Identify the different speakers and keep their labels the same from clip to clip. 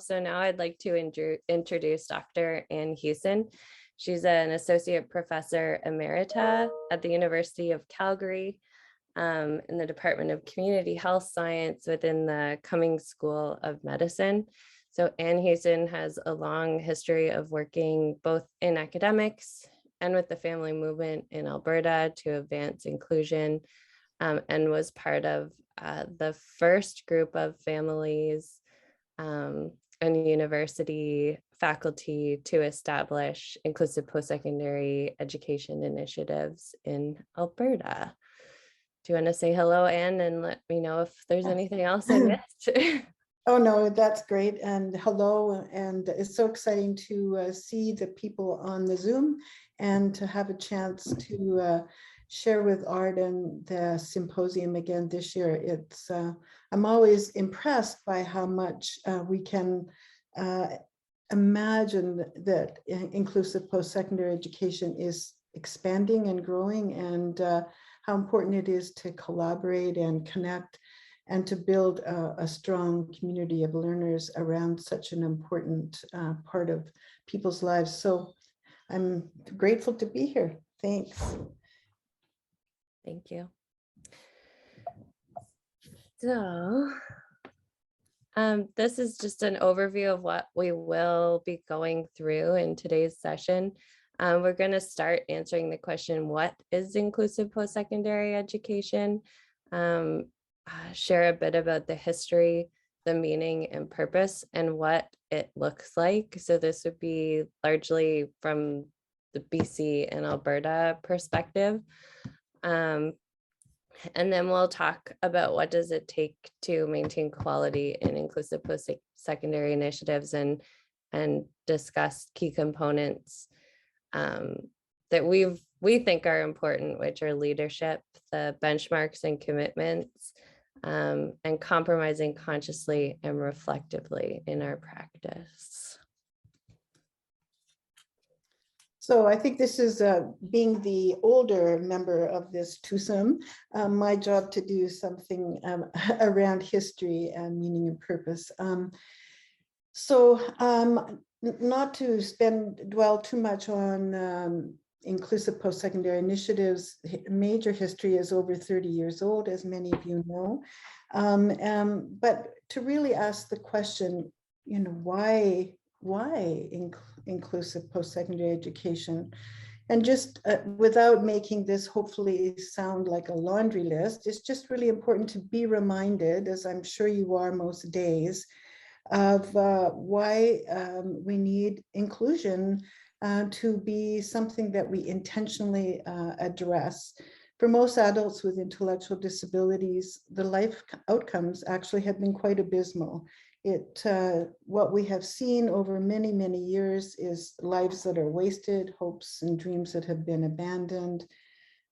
Speaker 1: So now I'd like to introduce Dr. Ann Hewson. She's an associate professor emerita at the University of Calgary in the Department of Community Health Science within the Cummings School of Medicine. So Ann Hewson has a long history of working both in academics and with the family movement in Alberta to advance inclusion, and was part of the first group of families and university faculty to establish inclusive post-secondary education initiatives in Alberta. Do you want to say hello, Anne, and let me know if there's anything else I missed?
Speaker 2: Oh, no, that's great. And hello. And it's so exciting to see the people on the Zoom and to have a chance to share with Arden the symposium again this year. It's I'm always impressed by how much we can imagine that inclusive post-secondary education is expanding and growing, and how important it is to collaborate and connect and to build a strong community of learners around such an important part of people's lives. So I'm grateful to be here. Thanks.
Speaker 1: Thank you. So this is just an overview of what we will be going through in today's session. We're going to start answering the question, what is inclusive post-secondary education? Share a bit about the history, the meaning and purpose, and what it looks like. So this would be largely from the BC and Alberta perspective. And then we'll talk about what does it take to maintain quality in inclusive post-secondary initiatives, and discuss key components that we think are important, which are leadership, the benchmarks and commitments, and compromising consciously and reflectively in our practice.
Speaker 2: So I think this is being the older member of this twosome, my job to do something around history and meaning and purpose. Not to dwell too much on inclusive post-secondary initiatives, major history is over 30 years old, as many of you know. But to really ask the question, why inclusive post-secondary education? And just without making this hopefully sound like a laundry list, it's just really important to be reminded, as I'm sure you are most days, of why we need inclusion to be something that we intentionally address. For most adults with intellectual disabilities, the life outcomes actually have been quite abysmal. What we have seen over many, many years is lives that are wasted, hopes and dreams that have been abandoned,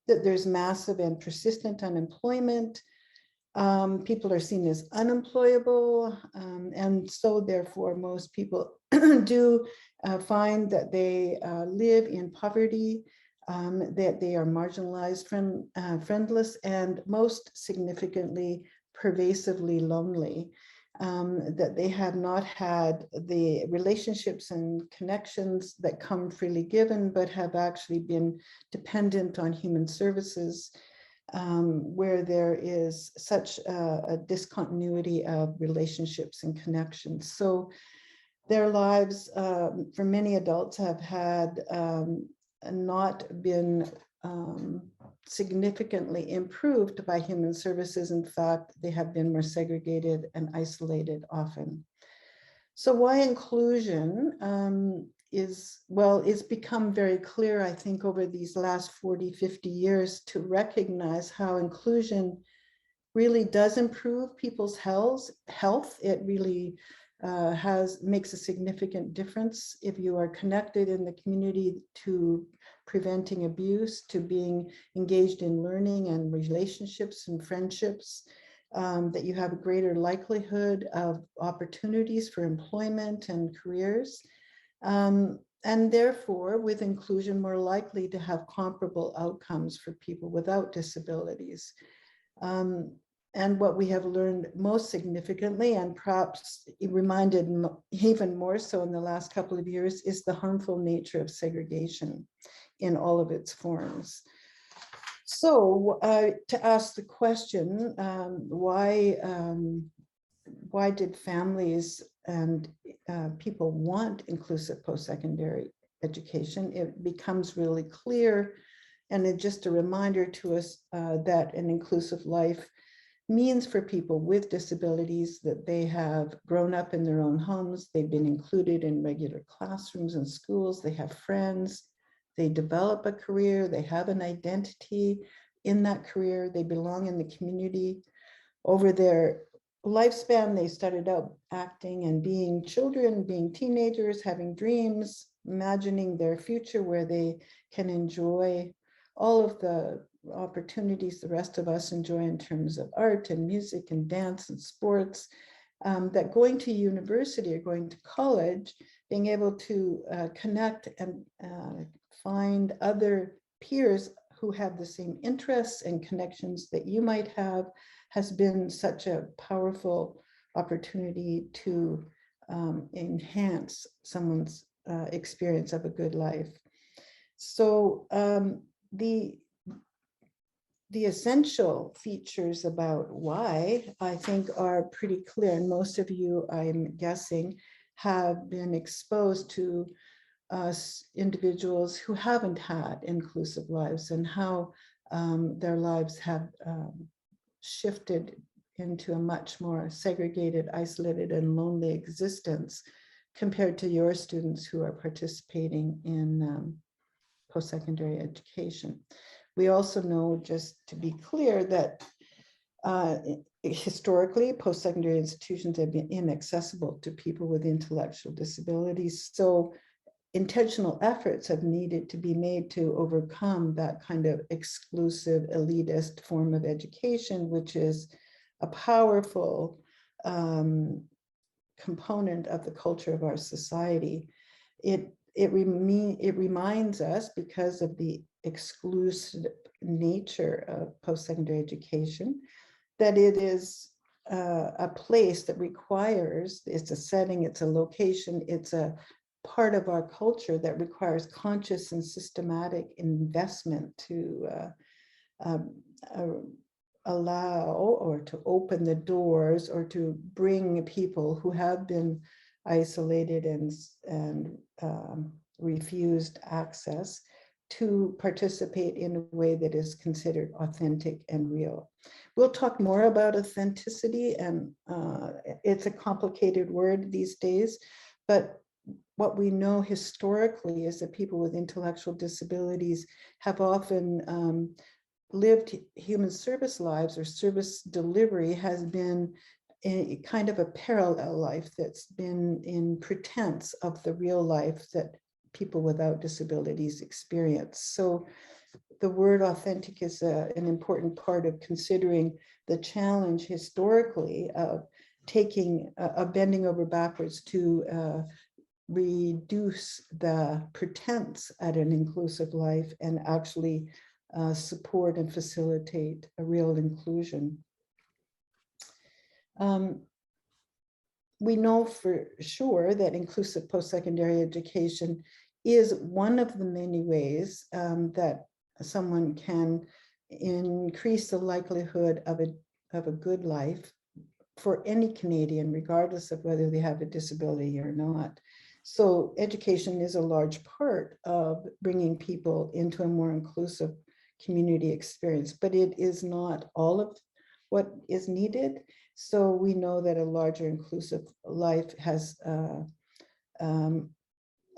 Speaker 2: that there's massive and persistent unemployment. People are seen as unemployable, and so therefore most people do find that they live in poverty, that they are marginalized, friendless, and most significantly, pervasively lonely. That they have not had the relationships and connections that come freely given, but have actually been dependent on human services, where there is such a discontinuity of relationships and connections. So their lives, for many adults, have had not been significantly improved by human services. In fact, they have been more segregated and isolated often. So why inclusion it's become very clear, I think, over these last 40, 50 years to recognize how inclusion really does improve people's health. It really makes a significant difference if you are connected in the community to preventing abuse, to being engaged in learning and relationships and friendships, that you have a greater likelihood of opportunities for employment and careers. And therefore, with inclusion, more likely to have comparable outcomes for people without disabilities. And what we have learned most significantly, and perhaps reminded even more so in the last couple of years, is the harmful nature of segregation in all of its forms. So to ask the question, why did families and people want inclusive post-secondary education? It becomes really clear, and it's just a reminder to us that an inclusive life means for people with disabilities that they have grown up in their own homes, they've been included in regular classrooms and schools, they have friends, they develop a career, they have an identity in that career, they belong in the community. Over their lifespan, they started out acting and being children, being teenagers, having dreams, imagining their future where they can enjoy all of the opportunities the rest of us enjoy in terms of art and music and dance and sports, that going to university or going to college, being able to connect and find other peers who have the same interests and connections that you might have, has been such a powerful opportunity to enhance someone's experience of a good life. So the essential features about why, I think, are pretty clear. And most of you, I'm guessing, have been exposed to individuals who haven't had inclusive lives and how their lives have shifted into a much more segregated, isolated, and lonely existence compared to your students who are participating in post-secondary education. We also know, just to be clear, that historically, post-secondary institutions have been inaccessible to people with intellectual disabilities. So intentional efforts have needed to be made to overcome that kind of exclusive, elitist form of education, which is a powerful component of the culture of our society. It reminds us, because of the exclusive nature of post-secondary education, that it is a place that requires, it's a setting, it's a location, it's a part of our culture that requires conscious and systematic investment to allow or to open the doors or to bring people who have been isolated and refused access to participate in a way that is considered authentic and real. We'll talk more about authenticity, and it's a complicated word these days, but what we know historically is that people with intellectual disabilities have often lived human service lives, or service delivery has been a kind of a parallel life that's been in pretense of the real life that people without disabilities experience. So the word authentic is an important part of considering the challenge historically of taking, bending over backwards to reduce the pretense at an inclusive life and actually support and facilitate a real inclusion. We know for sure that inclusive post-secondary education is one of the many ways that someone can increase the likelihood of a good life for any Canadian, regardless of whether they have a disability or not. So education is a large part of bringing people into a more inclusive community experience, but it is not all of what is needed. So we know that a larger inclusive life has,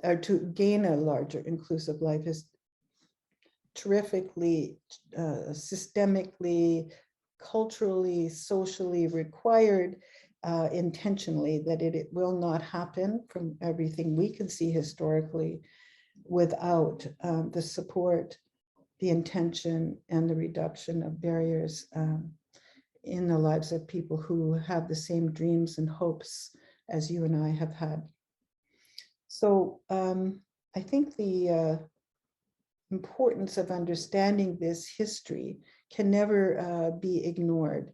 Speaker 2: or to gain a larger inclusive life is terrifically, systemically, culturally, socially required, intentionally, that it will not happen from everything we can see historically without the support, the intention, and the reduction of barriers in the lives of people who have the same dreams and hopes as you and I have had. So I think the importance of understanding this history can never be ignored.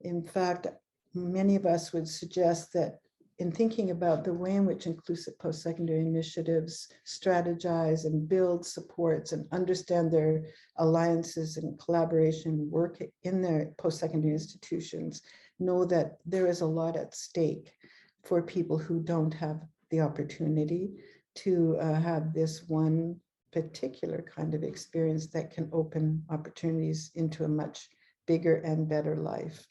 Speaker 2: In fact, many of us would suggest that in thinking about the way in which inclusive post-secondary initiatives strategize and build supports and understand their alliances and collaboration work in their post-secondary institutions, know that there is a lot at stake for people who don't have the opportunity to have this one particular kind of experience that can open opportunities into a much bigger and better life.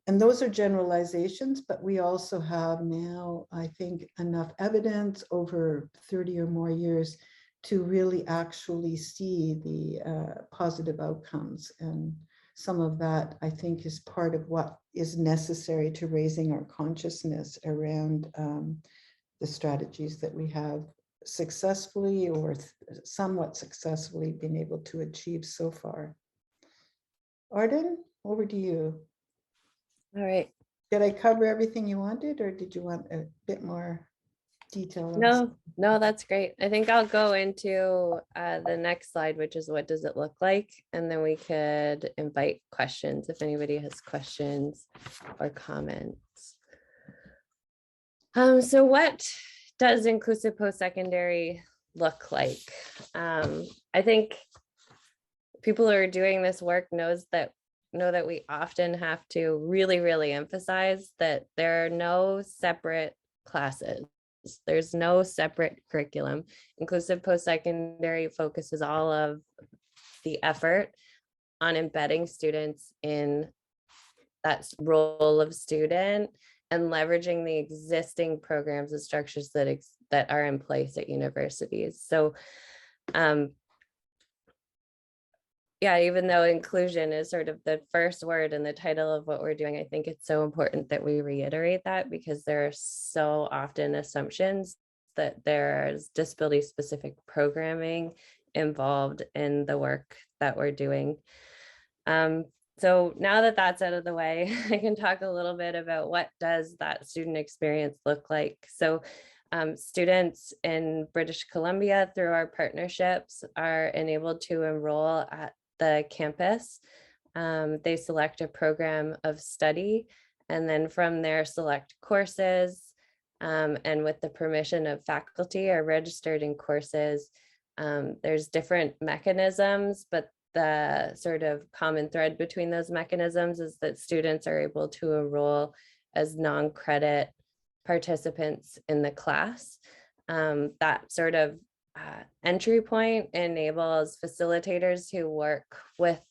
Speaker 2: And those are generalizations, but we also have now, I think, enough evidence over 30 or more years to really actually see the positive outcomes. And some of that, I think, is part of what is necessary to raising our consciousness around the strategies that we have successfully or somewhat successfully been able to achieve so far. Arden, over to you.
Speaker 1: All right.
Speaker 2: Did I cover everything you wanted, or did you want a bit more detail?
Speaker 1: No, that's great. I think I'll go into the next slide, which is what does it look like? And then we could invite questions if anybody has questions or comments. So what does inclusive post-secondary look like? I think people who are doing this work know that we often have to really emphasize that there are no separate classes. There's no separate curriculum. Inclusive post-secondary focuses all of the effort on embedding students in that role of student and leveraging the existing programs and structures that are in place at universities. So yeah, even though inclusion is sort of the first word in the title of what we're doing, I think it's so important that we reiterate that, because there are so often assumptions that there's disability specific programming involved in the work that we're doing. So now that that's out of the way, I can talk a little bit about what does that student experience look like. So students in British Columbia, through our partnerships, are enabled to enroll at the campus. They select a program of study, and then from there select courses, and with the permission of faculty are registered in courses. There's different mechanisms, but the sort of common thread between those mechanisms is that students are able to enroll as non-credit participants in the class. That sort of entry point enables facilitators who work with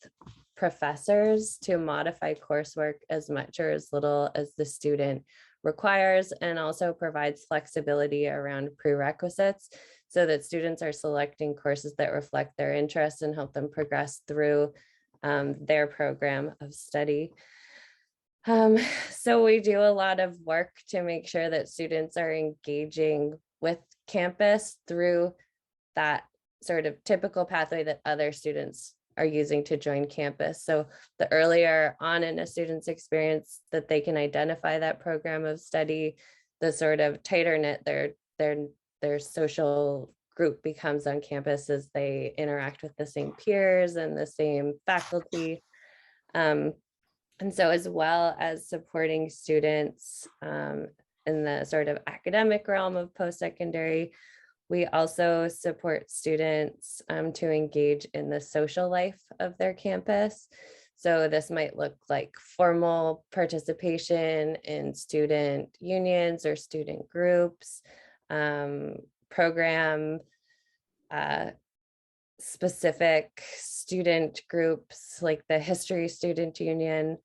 Speaker 1: professors to modify coursework as much or as little as the student requires, and also provides flexibility around prerequisites so that students are selecting courses that reflect their interests and help them progress through their program of study. So we do a lot of work to make sure that students are engaging with campus through that sort of typical pathway that other students are using to join campus. So the earlier on in a student's experience that they can identify that program of study, the sort of tighter knit their social group becomes on campus as they interact with the same peers and the same faculty. And so, as well as supporting students in the sort of academic realm of post-secondary, we also support students to engage in the social life of their campus. So this might look like formal participation in student unions or student groups, program specific student groups like the History Student Union.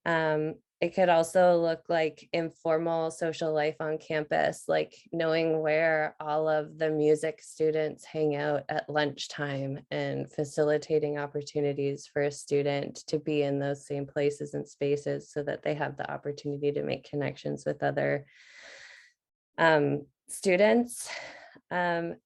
Speaker 1: It could also look like informal social life on campus, like knowing where all of the music students hang out at lunchtime and facilitating opportunities for a student to be in those same places and spaces so that they have the opportunity to make connections with other students. And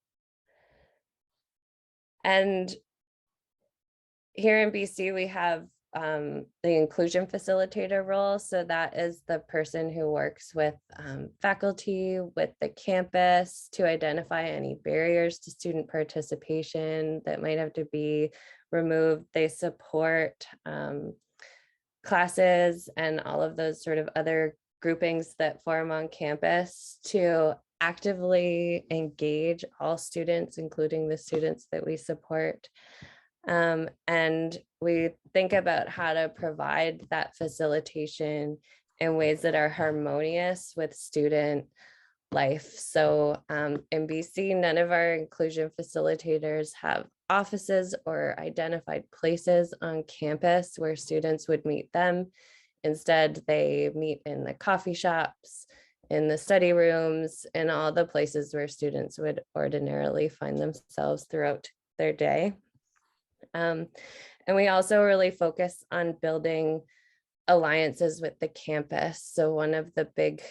Speaker 1: here in BC, we have the inclusion facilitator role. So that is the person who works with faculty, with the campus to identify any barriers to student participation that might have to be removed. They support classes and all of those sort of other groupings that form on campus to actively engage all students, including the students that we support. And we think about how to provide that facilitation in ways that are harmonious with student life. So in BC, none of our inclusion facilitators have offices or identified places on campus where students would meet them. Instead, they meet in the coffee shops, in the study rooms, and all the places where students would ordinarily find themselves throughout their day. And we also really focus on building alliances with the campus. So one of the big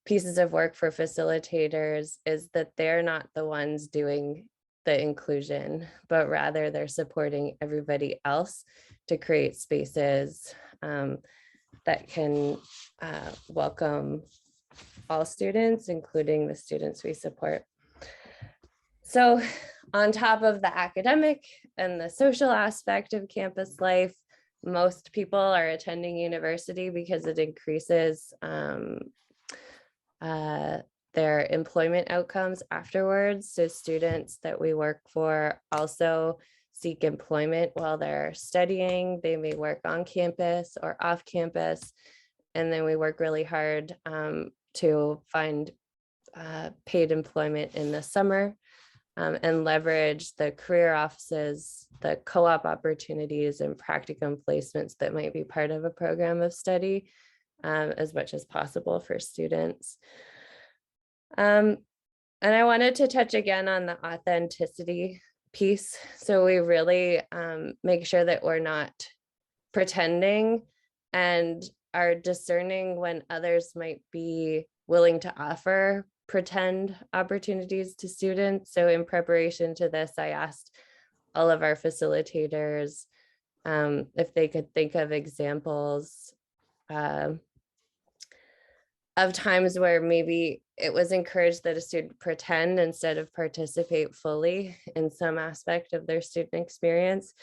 Speaker 1: pieces of work for facilitators is that they're not the ones doing the inclusion, but rather they're supporting everybody else to create spaces that can welcome all students, including the students we support. So on top of the academic and the social aspect of campus life, most people are attending university because it increases their employment outcomes afterwards. So students that we work for also seek employment while they're studying. They may work on campus or off campus. And then we work really hard to find paid employment in the summer and leverage the career offices, the co-op opportunities and practicum placements that might be part of a program of study as much as possible for students. And I wanted to touch again on the authenticity piece. So we really make sure that we're not pretending and are discerning when others might be willing to offer pretend opportunities to students. So in preparation to this, I asked all of our facilitators if they could think of examples of times where maybe it was encouraged that a student pretend instead of participate fully in some aspect of their student experience.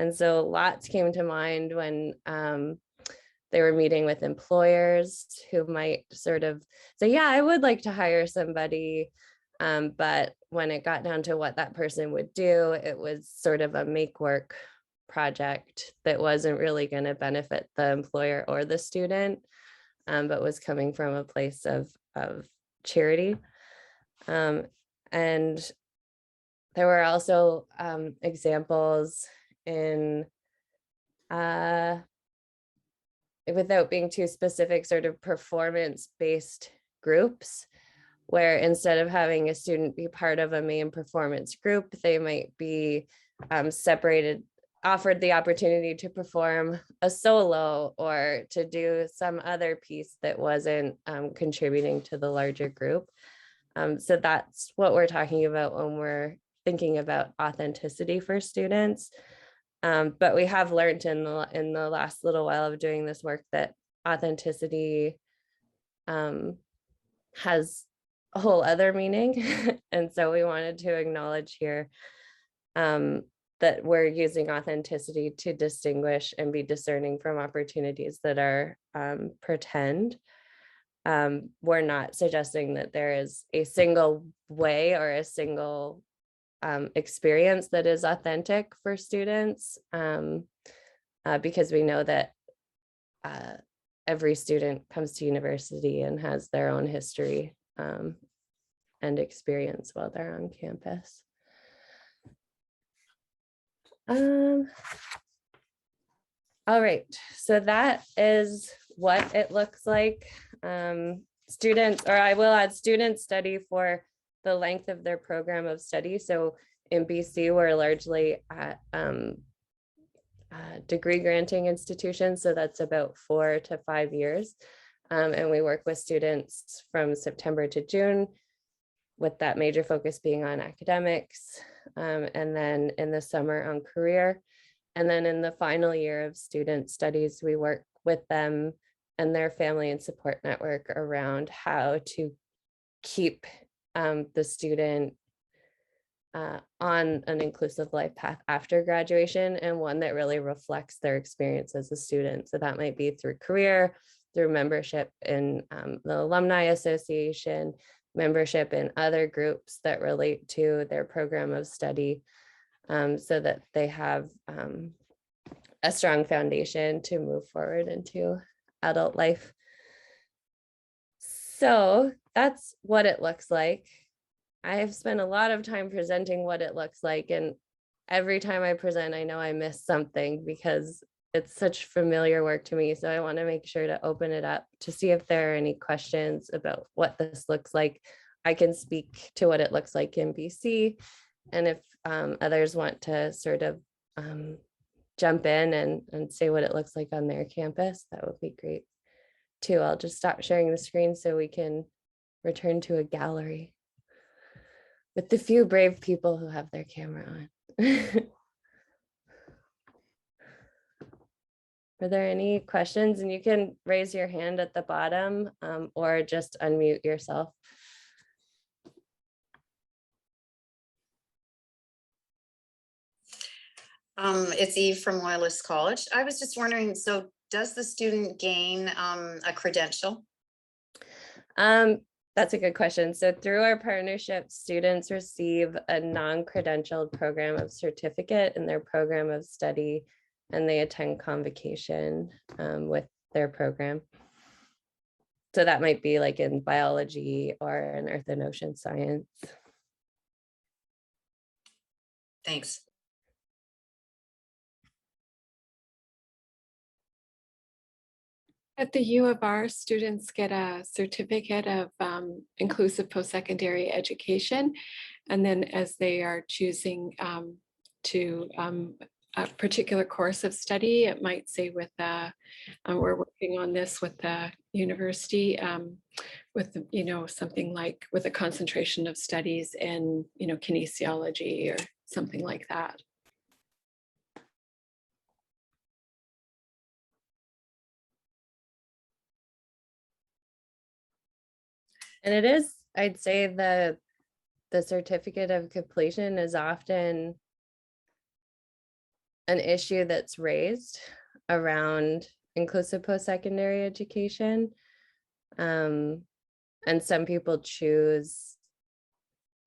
Speaker 1: And so lots came to mind when they were meeting with employers who might sort of say, yeah, I would like to hire somebody. But when it got down to what that person would do, it was sort of a make work project that wasn't really going to benefit the employer or the student, but was coming from a place of charity. And there were also examples in without being too specific, sort of performance-based groups, where instead of having a student be part of a main performance group, they might be separated, offered the opportunity to perform a solo or to do some other piece that wasn't contributing to the larger group. So that's what we're talking about when we're thinking about authenticity for students. But we have learned in the last little while of doing this work that authenticity has a whole other meaning. And so we wanted to acknowledge here that we're using authenticity to distinguish and be discerning from opportunities that are pretend. We're not suggesting that there is a single way or a single experience that is authentic for students, because we know that every student comes to university and has their own history and experience while they're on campus. All right, so that is what it looks like. Students, or I will add, students study for the length of their program of study. So in BC, we're largely at degree granting institutions. So that's about 4 to 5 years. And we work with students from September to June, with that major focus being on academics, and then in the summer on career. And then in the final year of student studies, we work with them and their family and support network around how to keep the student on an inclusive life path after graduation, and one that really reflects their experience as a student. So that might be through career, through membership in the Alumni Association, membership in other groups that relate to their program of study, so that they have a strong foundation to move forward into adult life. So that's what it looks like. I have spent a lot of time presenting what it looks like, and every time I present, I know I miss something because it's such familiar work to me. So I want to make sure to open it up to see if there are any questions about what this looks like. I can speak to what it looks like in BC, and if others want to sort of jump in and say what it looks like on their campus, that would be great too. I'll just stop sharing the screen so we can return to a gallery with the few brave people who have their camera on. Are there any questions? And you can raise your hand at the bottom or just unmute yourself.
Speaker 3: It's Eve from Loyalist College. I was just wondering, so does the student gain a credential?
Speaker 1: That's a good question. So through our partnership, students receive a non-credentialed program of certificate in their program of study, and they attend convocation with their program. So that might be like in biology or in earth and ocean science.
Speaker 3: Thanks.
Speaker 4: At the U of R, students get a certificate of inclusive post-secondary education. And then as they are choosing to a particular course of study, it might say with we're working on this with the university with, something like with a concentration of studies in, kinesiology or something like that.
Speaker 1: And it is, I'd say the certificate of completion is often an issue that's raised around inclusive post-secondary education. And some people choose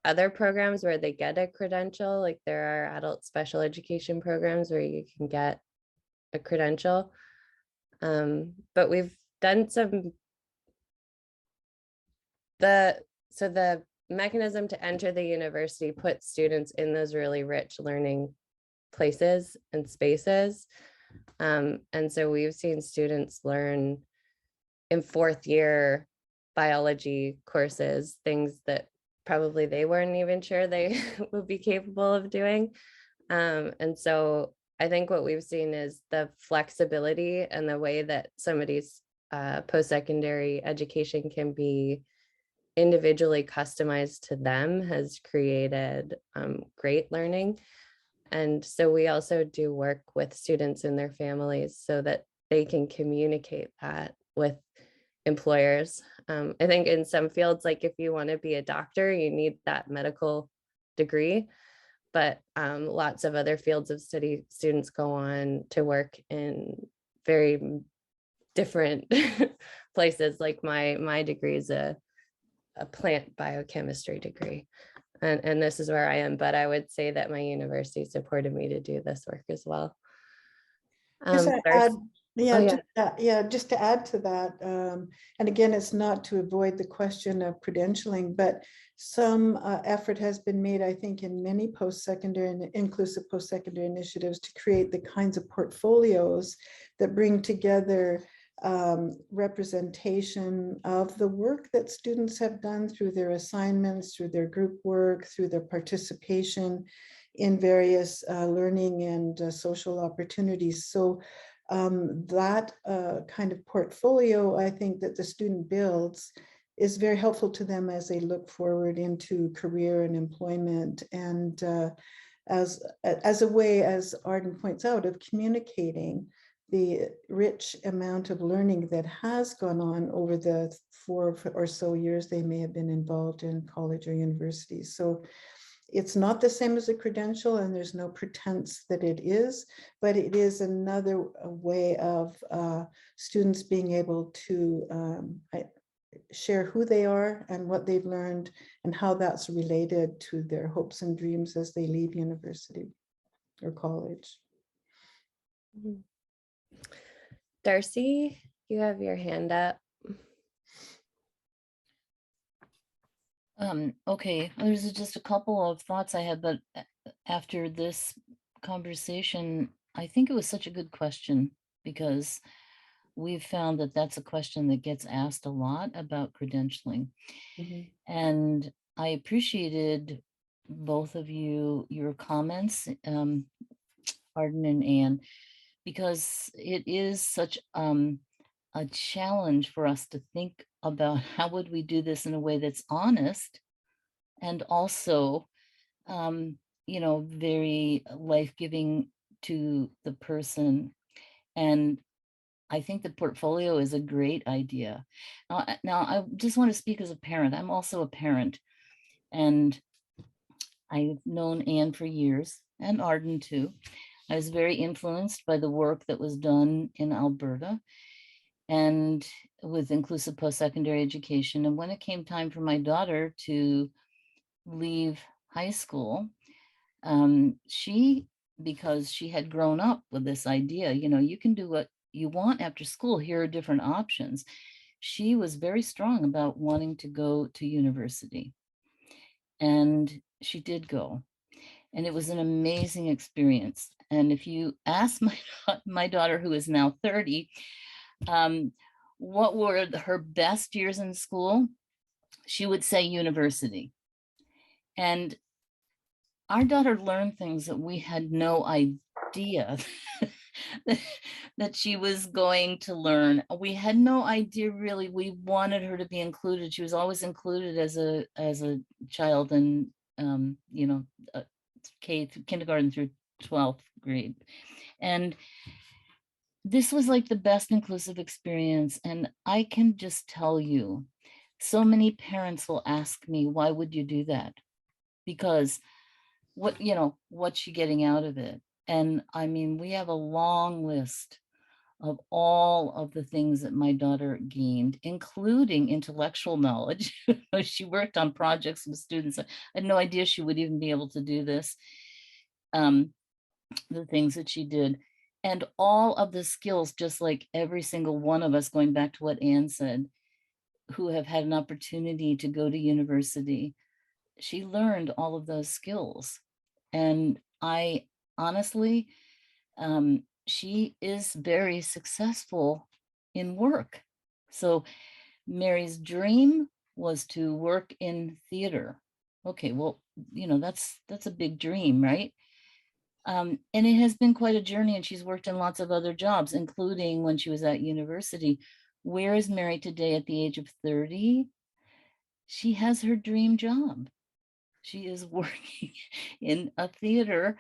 Speaker 1: other programs where they get a credential, like there are adult special education programs where you can get a credential. But we've done so the mechanism to enter the university puts students in those really rich learning places and spaces. And so we've seen students learn in fourth year biology courses, things that probably they weren't even sure they would be capable of doing. And so I think what we've seen is the flexibility and the way that somebody's post-secondary education can be individually customized to them has created great learning. And so we also do work with students and their families so that they can communicate that with employers. I think in some fields, like if you want to be a doctor, you need that medical degree, but lots of other fields of study, students go on to work in very different places. Like my degree is a plant biochemistry degree. And this is where I am, but I would say that my university supported me to do this work as well.
Speaker 2: Just to add,
Speaker 1: yeah.
Speaker 2: just to add to that, and again, it's not to avoid the question of credentialing, but some effort has been made, I think, in many post-secondary and inclusive post-secondary initiatives to create the kinds of portfolios that bring together representation of the work that students have done through their assignments, through their group work, through their participation in various learning and social opportunities. So that kind of portfolio, I think, that the student builds is very helpful to them as they look forward into career and employment, and as a way, as Arden points out, of communicating the rich amount of learning that has gone on over the 4 or so years they may have been involved in college or university. So it's not the same as a credential, and there's no pretense that it is, but it is another way of students being able to share who they are and what they've learned and how that's related to their hopes and dreams as they leave university or college.
Speaker 1: Mhm. Darcy, you have your hand up.
Speaker 5: Okay, there's just a couple of thoughts I had, but after this conversation, I think it was such a good question because we've found that that's a question that gets asked a lot about credentialing.
Speaker 2: Mhm.
Speaker 5: And I appreciated both of you, your comments, Arden and Anne, because it is such a challenge for us to think about how would we do this in a way that's honest and also, very life-giving to the person. And I think the portfolio is a great idea. Now, I just want to speak as a parent. I'm also a parent, and I've known Anne for years and Arden too. I was very influenced by the work that was done in Alberta and with inclusive post-secondary education. And when it came time for my daughter to leave high school, because she had grown up with this idea, you can do what you want after school. Here are different options. She was very strong about wanting to go to university. And she did go. And it was an amazing experience. And if you ask my daughter, who is now 30, what were her best years in school, she would say university. And our daughter learned things that we had no idea that she was going to learn. We had no idea really. We wanted her to be included. She was always included as a child in kindergarten through 12th grade. And this was like the best inclusive experience. And I can just tell you, so many parents will ask me, why would you do that? Because what's she getting out of it? And I mean, we have a long list of all of the things that my daughter gained, including intellectual knowledge. She worked on projects with students. I had no idea she would even be able to do this. The things that she did, and all of the skills, just like every single one of us, going back to what Anne said, who have had an opportunity to go to university, she learned all of those skills. And I honestly, she is very successful in work. So Mary's dream was to work in theater. Okay, well, that's a big dream, right? And it has been quite a journey, and she's worked in lots of other jobs, including when she was at university. Where is Mary today at the age of 30? She has her dream job. She is working in a theater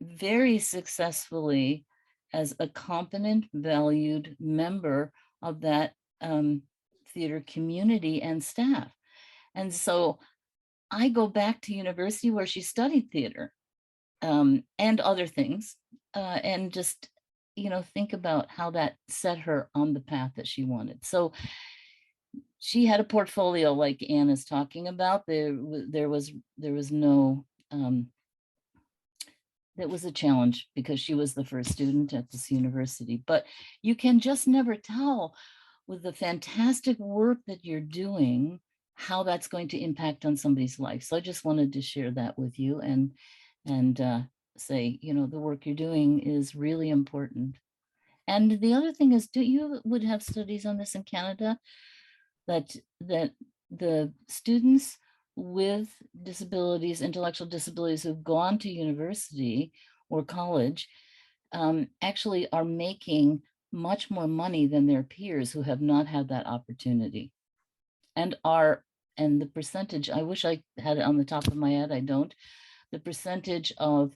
Speaker 5: very successfully as a competent, valued member of that theater community and staff. And so I go back to university where she studied theater and other things, and just, think about how that set her on the path that she wanted. So she had a portfolio like Anne is talking about. There was no, that was a challenge because she was the first student at this university, but you can just never tell with the fantastic work that you're doing, how that's going to impact on somebody's life. So I just wanted to share that with you and say, the work you're doing is really important. And the other thing is, you would have studies on this in Canada, that the students with disabilities, intellectual disabilities who've gone to university or college actually are making much more money than their peers who have not had that opportunity. And the percentage, I wish I had it on the top of my head, I don't. The percentage of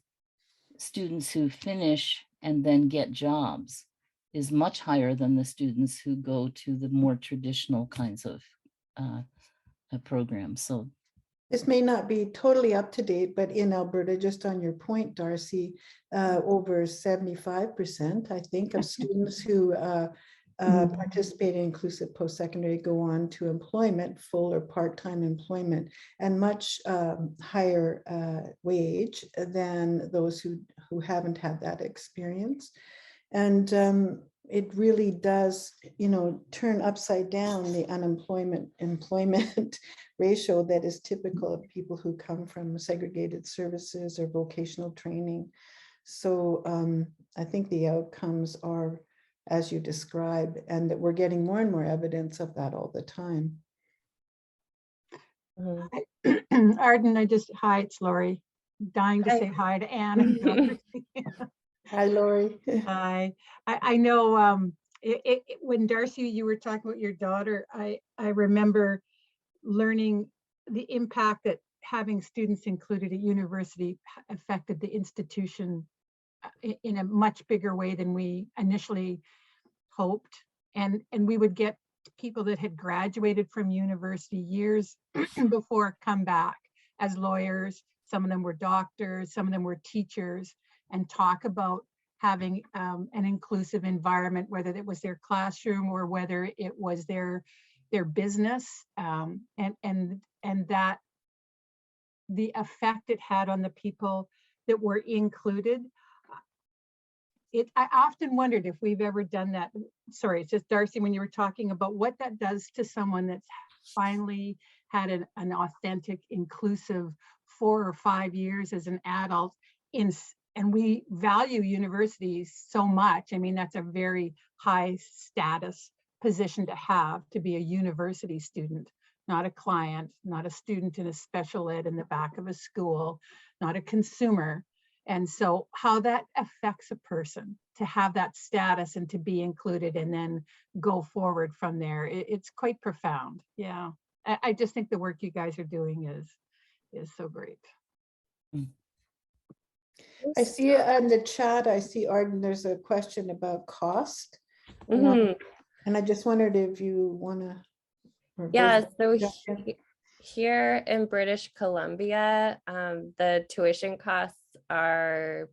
Speaker 5: students who finish and then get jobs is much higher than the students who go to the more traditional kinds of programs. So
Speaker 2: This may not be totally up to date, but in Alberta, just on your point, Darcy, over 75%, I think, of students who participate in inclusive post-secondary go on to employment, full or part-time employment, and much higher wage than those who haven't had that experience. And it really does, turn upside down the employment ratio that is typical of people who come from segregated services or vocational training. So I think the outcomes are as you describe, and that we're getting more and more evidence of that all the time.
Speaker 6: Arden, hi, it's Lori. Dying to say hi to Anne.
Speaker 2: Hi, Lori.
Speaker 6: Hi. I know when Darcy, you were talking about your daughter, I remember learning the impact that having students included at university affected the institution in a much bigger way than we initially hoped. And we would get people that had graduated from university years before come back as lawyers. Some of them were doctors, some of them were teachers, and talk about having an inclusive environment, whether it was their classroom or whether it was their business, and that the effect it had on the people that were included. I often wondered if we've ever done that. Sorry, it's just Darcy, when you were talking about what that does to someone that's finally had an authentic, inclusive 4 or 5 years as an adult and we value universities so much. I mean, that's a very high status position to have, to be a university student, not a client, not a student in a special ed in the back of a school, not a consumer. And so how that affects a person to have that status and to be included and then go forward from there, it's quite profound. Yeah, I just think the work you guys are doing is so great.
Speaker 2: I see in the chat, I see, Arden, there's a question about cost.
Speaker 1: Mhm.
Speaker 2: And I just wondered if you want to.
Speaker 1: Yeah, so here in British Columbia, the tuition costs are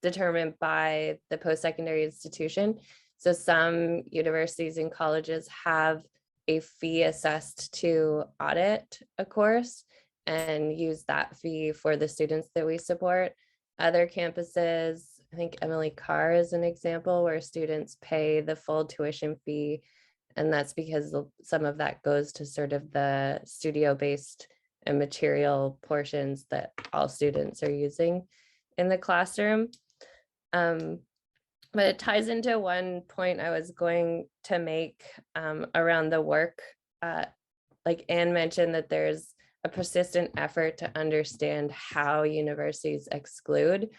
Speaker 1: determined by the post-secondary institution. So some universities and colleges have a fee assessed to audit a course and use that fee for the students that we support. Other campuses, I think Emily Carr is an example where students pay the full tuition fee, and that's because some of that goes to sort of the studio-based and material portions that all students are using in the classroom. But it ties into one point I was going to make around the work. Like Anne mentioned, that there's a persistent effort to understand how universities exclude.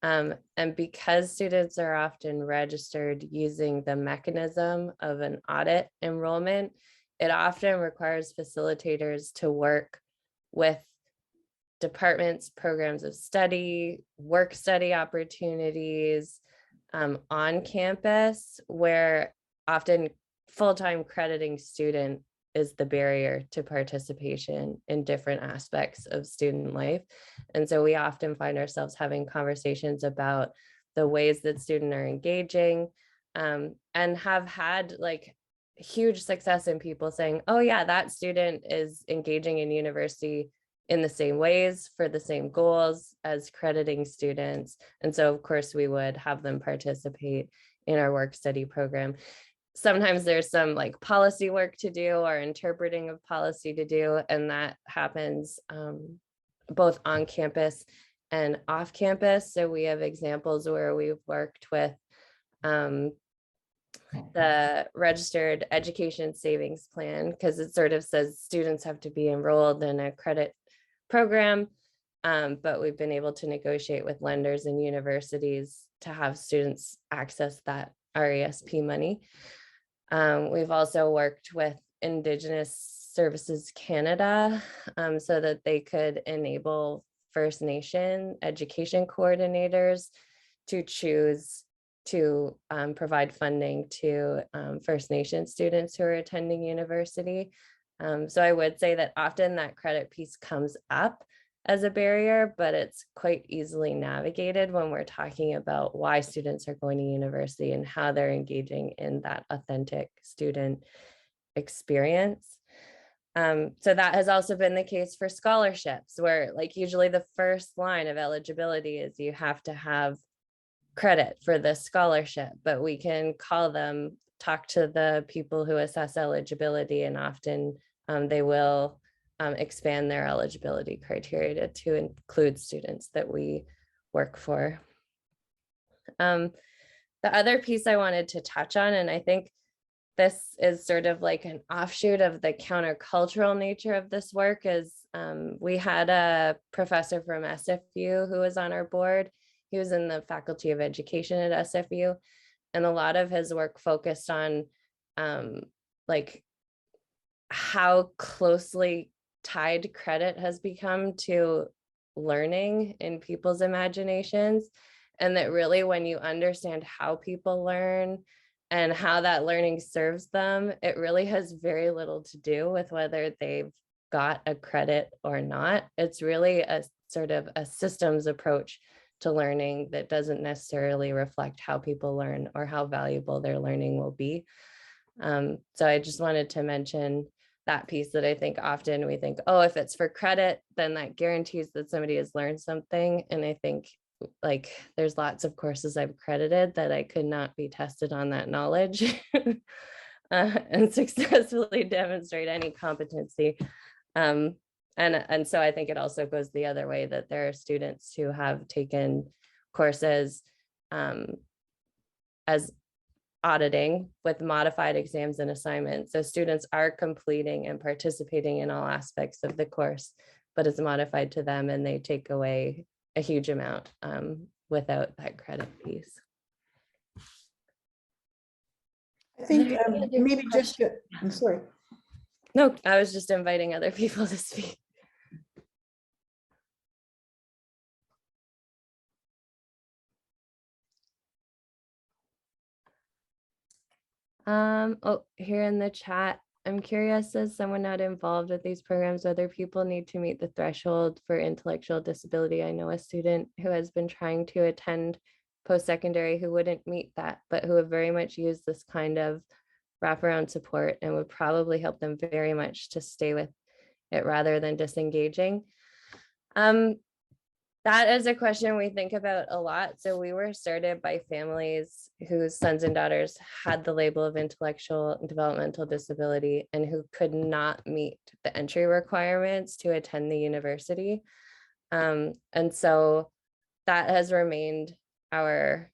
Speaker 1: And because students are often registered using the mechanism of an audit enrollment, it often requires facilitators to work with departments, programs of study, work study opportunities on campus, where often full-time crediting student is the barrier to participation in different aspects of student life. And so we often find ourselves having conversations about the ways that students are engaging, and have had like huge success in people saying, oh yeah, that student is engaging in university in the same ways for the same goals as crediting students. And so of course we would have them participate in our work study program. Sometimes there's some like policy work to do or interpreting of policy to do, and that happens both on campus and off campus. So we have examples where we've worked with the Registered Education Savings Plan, because it sort of says students have to be enrolled in a credit program, but we've been able to negotiate with lenders and universities to have students access that RESP money. We've also worked with Indigenous Services Canada so that they could enable First Nation education coordinators to choose to provide funding to First Nation students who are attending university. So I would say that often that credit piece comes up as a barrier, but it's quite easily navigated when we're talking about why students are going to university and how they're engaging in that authentic student experience. So that has also been the case for scholarships, where like usually the first line of eligibility is you have to have credit for this scholarship, but we can call them, talk to the people who assess eligibility, and often they will expand their eligibility criteria to include students that we work for. The other piece I wanted to touch on, and I think this is sort of like an offshoot of the countercultural nature of this work, is we had a professor from SFU who was on our board. He was in the Faculty of Education at SFU, and a lot of his work focused on like how closely tied credit has become to learning in people's imaginations. And that really, when you understand how people learn and how that learning serves them, it really has very little to do with whether they've got a credit or not. It's really a sort of a systems approach to learning that doesn't necessarily reflect how people learn or how valuable their learning will be. So I just wanted to mention that piece, that I think often we think, oh, if it's for credit, then that guarantees that somebody has learned something. And I think like there's lots of courses I've credited that I could not be tested on that knowledge and successfully demonstrate any competency. And so I think it also goes the other way, that there are students who have taken courses as auditing with modified exams and assignments. So students are completing and participating in all aspects of the course, but it's modified to them and they take away a huge amount without that credit piece.
Speaker 2: I think maybe just, I'm sorry.
Speaker 1: No, I was just inviting other people to speak. Oh, here in the chat, I'm curious, as someone not involved with these programs, whether people need to meet the threshold for intellectual disability. I know a student who has been trying to attend post-secondary who wouldn't meet that, but who have very much used this kind of wraparound support and would probably help them very much to stay with it rather than disengaging. That is a question we think about a lot. So we were started by families whose sons and daughters had the label of intellectual and developmental disability and who could not meet the entry requirements to attend the university. And so that has remained our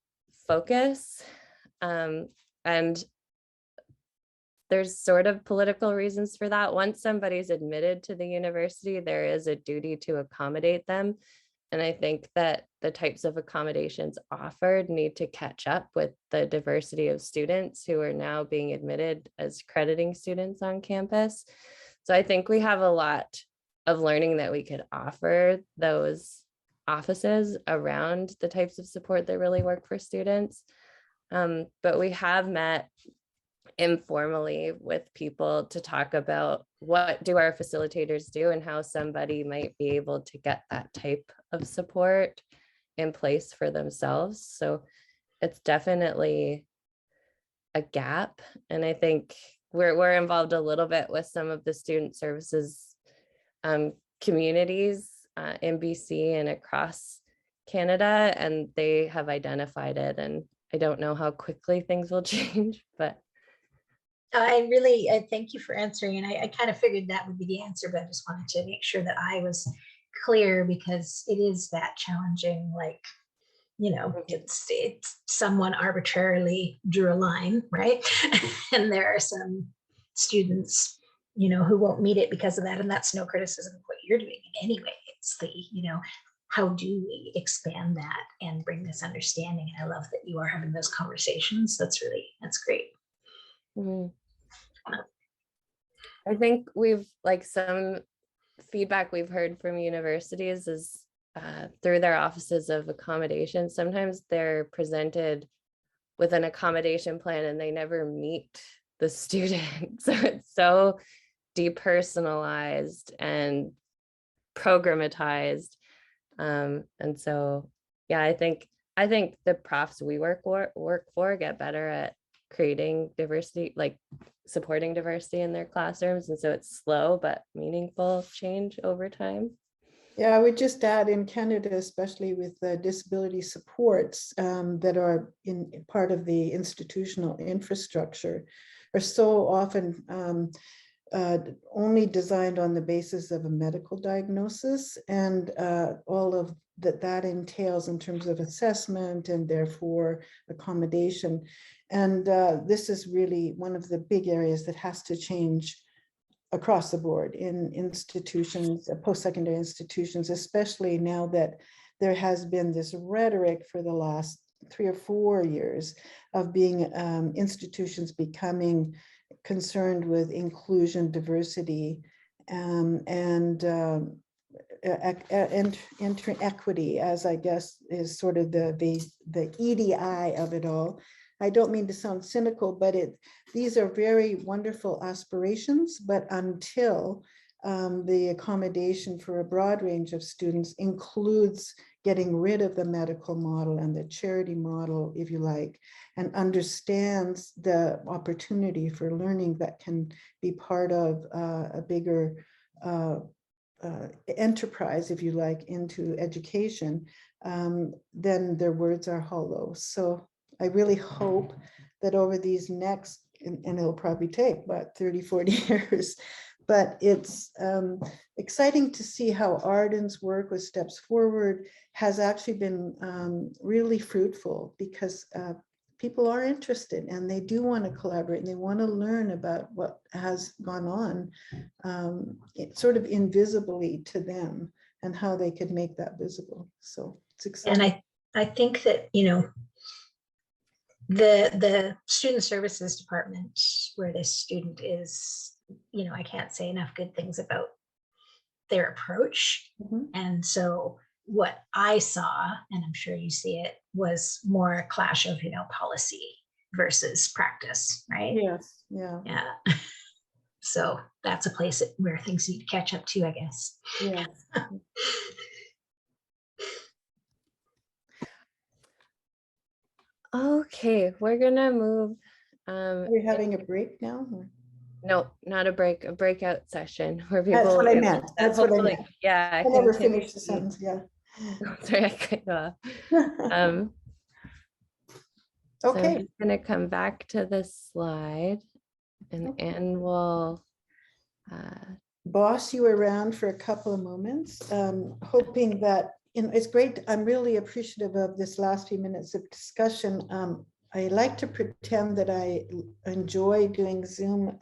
Speaker 1: focus. And there's sort of political reasons for that. Once somebody's admitted to the university, there is a duty to accommodate them. And I think that the types of accommodations offered need to catch up with the diversity of students who are now being admitted as crediting students on campus. So I think we have a lot of learning that we could offer those offices around the types of support that really work for students. But we have met informally with people to talk about what do our facilitators do and how somebody might be able to get that type of support in place for themselves. So it's definitely a gap. And I think we're involved a little bit with some of the student services communities in BC and across Canada, and they have identified it. And I don't know how quickly things will change, but
Speaker 7: I thank you for answering. And I kind of figured that would be the answer, but I just wanted to make sure that I was clear, because it is that challenging, like, you know, it's someone arbitrarily drew a line, right? And there are some students, you know, who won't meet it because of that. And that's no criticism of what you're doing in any way. It's the, you know, how do we expand that and bring this understanding? And I love that you are having those conversations. That's great.
Speaker 1: Mm-hmm. I think we've like some feedback we've heard from universities is through their offices of accommodation. Sometimes they're presented with an accommodation plan and they never meet the student. So it's so depersonalized and programatized. And so, yeah, I think the profs we work for get better at creating diversity, like supporting diversity in their classrooms. And so it's slow but meaningful change over time.
Speaker 2: Yeah, I would just add, in Canada, especially with the disability supports that are in part of the institutional infrastructure, are so often only designed on the basis of a medical diagnosis, and all of that entails in terms of assessment and therefore accommodation. And this is really one of the big areas that has to change across the board in institutions, post-secondary institutions, especially now that there has been this rhetoric for the last 3 or 4 years of being institutions becoming concerned with inclusion, diversity, and equity, as I guess is sort of the EDI of it all. I don't mean to sound cynical, but these are very wonderful aspirations, but until the accommodation for a broad range of students includes getting rid of the medical model and the charity model, if you like, and understands the opportunity for learning that can be part of a bigger enterprise, if you like, into education, then their words are hollow. So I really hope that over these next, and it'll probably take about 30, 40 years, but it's exciting to see how Arden's work with Steps Forward has actually been really fruitful, because people are interested and they do want to collaborate and they want to learn about what has gone on sort of invisibly to them, and how they could make that visible. So it's exciting.
Speaker 7: And I think that, you know, the student services department where this student is, you know, I can't say enough good things about their approach. And so what I saw, and I'm sure you see it, was more a clash of, you know, policy versus practice, right?
Speaker 2: Yes, yeah.
Speaker 7: Yeah. So that's a place where things need to catch up to, I guess.
Speaker 2: Yes.
Speaker 1: Okay, we're gonna move.
Speaker 2: We're having a break now? Or?
Speaker 1: No, not a break, a breakout session where people.
Speaker 2: That's what I
Speaker 1: will-
Speaker 2: meant. That's what I
Speaker 1: hopefully,
Speaker 2: meant.
Speaker 1: yeah.
Speaker 2: I never
Speaker 1: continue
Speaker 2: finished the
Speaker 1: to-
Speaker 2: sentence, yeah.
Speaker 1: Sorry, I cut you off. So I'm
Speaker 2: Okay.
Speaker 1: just gonna come back to this slide, and Anne will.
Speaker 2: Boss you around for a couple of moments, hoping that, you know, it's great. I'm really appreciative of this last few minutes of discussion. I like to pretend that I enjoy doing Zoom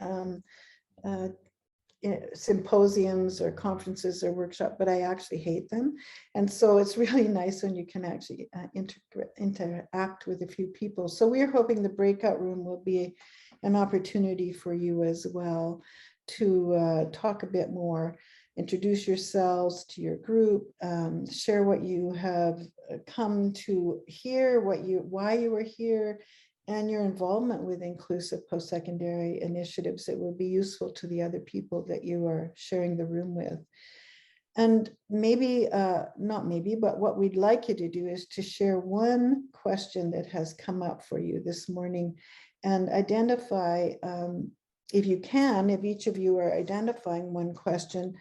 Speaker 2: symposiums or conferences or workshop, but I actually hate them. And so it's really nice when you can actually interact with a few people. So we're hoping the breakout room will be an opportunity for you as well to talk a bit more, introduce yourselves to your group, share what you have come to hear, why you were here, and your involvement with inclusive post-secondary initiatives that will be useful to the other people that you are sharing the room with. And maybe, not maybe, but what we'd like you to do is to share one question that has come up for you this morning, and identify, if you can, if each of you are identifying one question,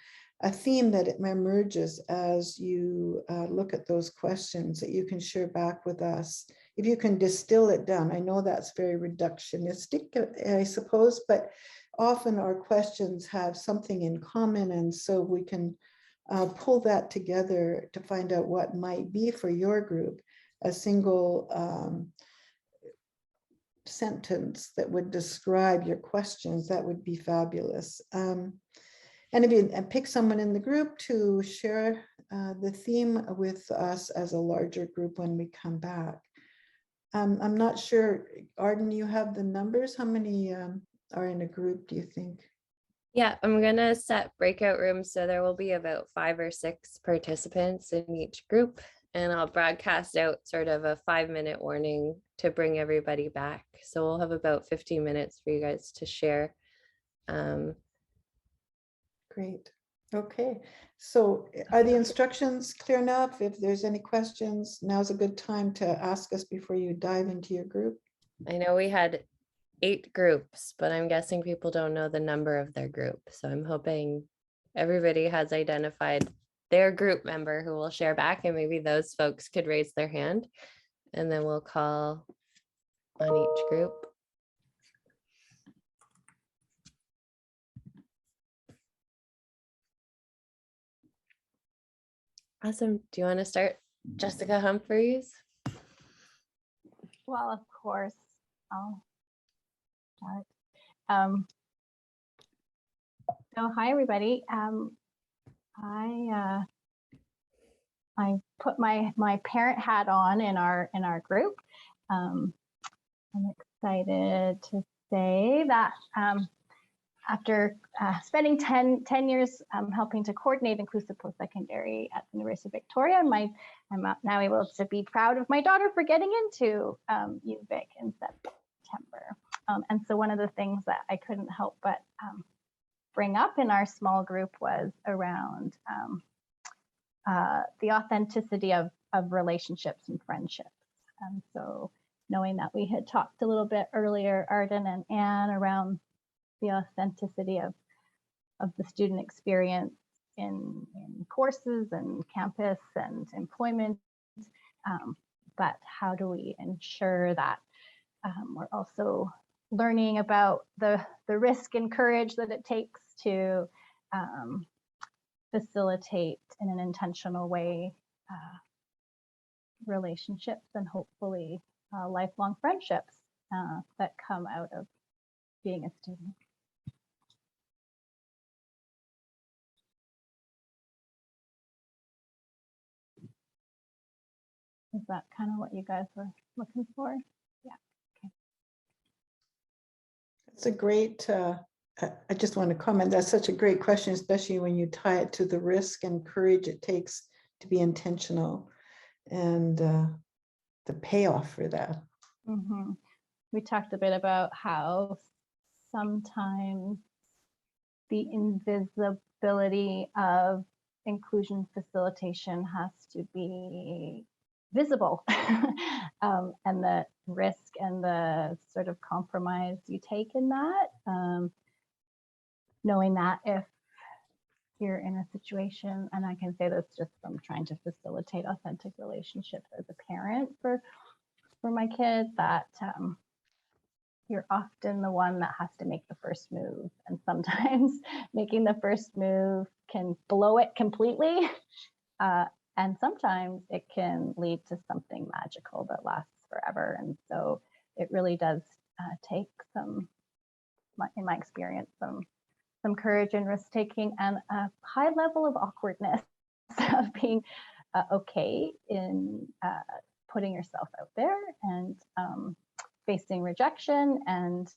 Speaker 2: a theme that it emerges as you look at those questions that you can share back with us. If you can distill it down, I know that's very reductionistic, I suppose, but often our questions have something in common, and so we can pull that together to find out what might be for your group a single sentence that would describe your questions. That would be fabulous. And if you pick someone in the group to share the theme with us as a larger group when we come back. I'm not sure, Arden, you have the numbers? How many are in a group, do you think?
Speaker 1: Yeah, I'm gonna set breakout rooms, so there will be about 5 or 6 participants in each group, and I'll broadcast out sort of a 5-minute warning to bring everybody back. So we'll have about 15 minutes for you guys to share.
Speaker 2: Great. Okay, so are the instructions clear enough? If there's any questions, now's a good time to ask us before you dive into your group.
Speaker 1: I know we had 8 groups, but I'm guessing people don't know the number of their group. So I'm hoping everybody has identified their group member who will share back, and maybe those folks could raise their hand, and then we'll call on each group. Awesome. Do you want to start, Jessica Humphreys?
Speaker 8: Well, of course, I'll start. So hi, everybody. I put my parent hat on in our group. I'm excited to say that after spending 10 years helping to coordinate inclusive post-secondary at the University of Victoria, I'm now able to be proud of my daughter for getting into UVic in September. And so one of the things that I couldn't help but bring up in our small group was around the authenticity of relationships and friendships. And so knowing that we had talked a little bit earlier, Arden and Anne, around the authenticity of the student experience in courses and campus and employment, but how do we ensure that we're also learning about the risk and courage that it takes to facilitate in an intentional way relationships and hopefully lifelong friendships that come out of being a student. Is that kind of what you guys were looking for? Yeah. Okay.
Speaker 2: That's a great, I just want to comment, that's such a great question, especially when you tie it to the risk and courage it takes to be intentional and the payoff for that.
Speaker 8: Mm-hmm. We talked a bit about how sometimes the invisibility of inclusion facilitation has to be visible and the risk and the sort of compromise you take in that, knowing that if you're in a situation, and I can say this just from trying to facilitate authentic relationships as a parent for my kids, that you're often the one that has to make the first move, and sometimes making the first move can blow it completely. And sometimes it can lead to something magical that lasts forever. And so it really does take some, in my experience, some courage and risk taking and a high level of awkwardness of being okay in putting yourself out there and facing rejection and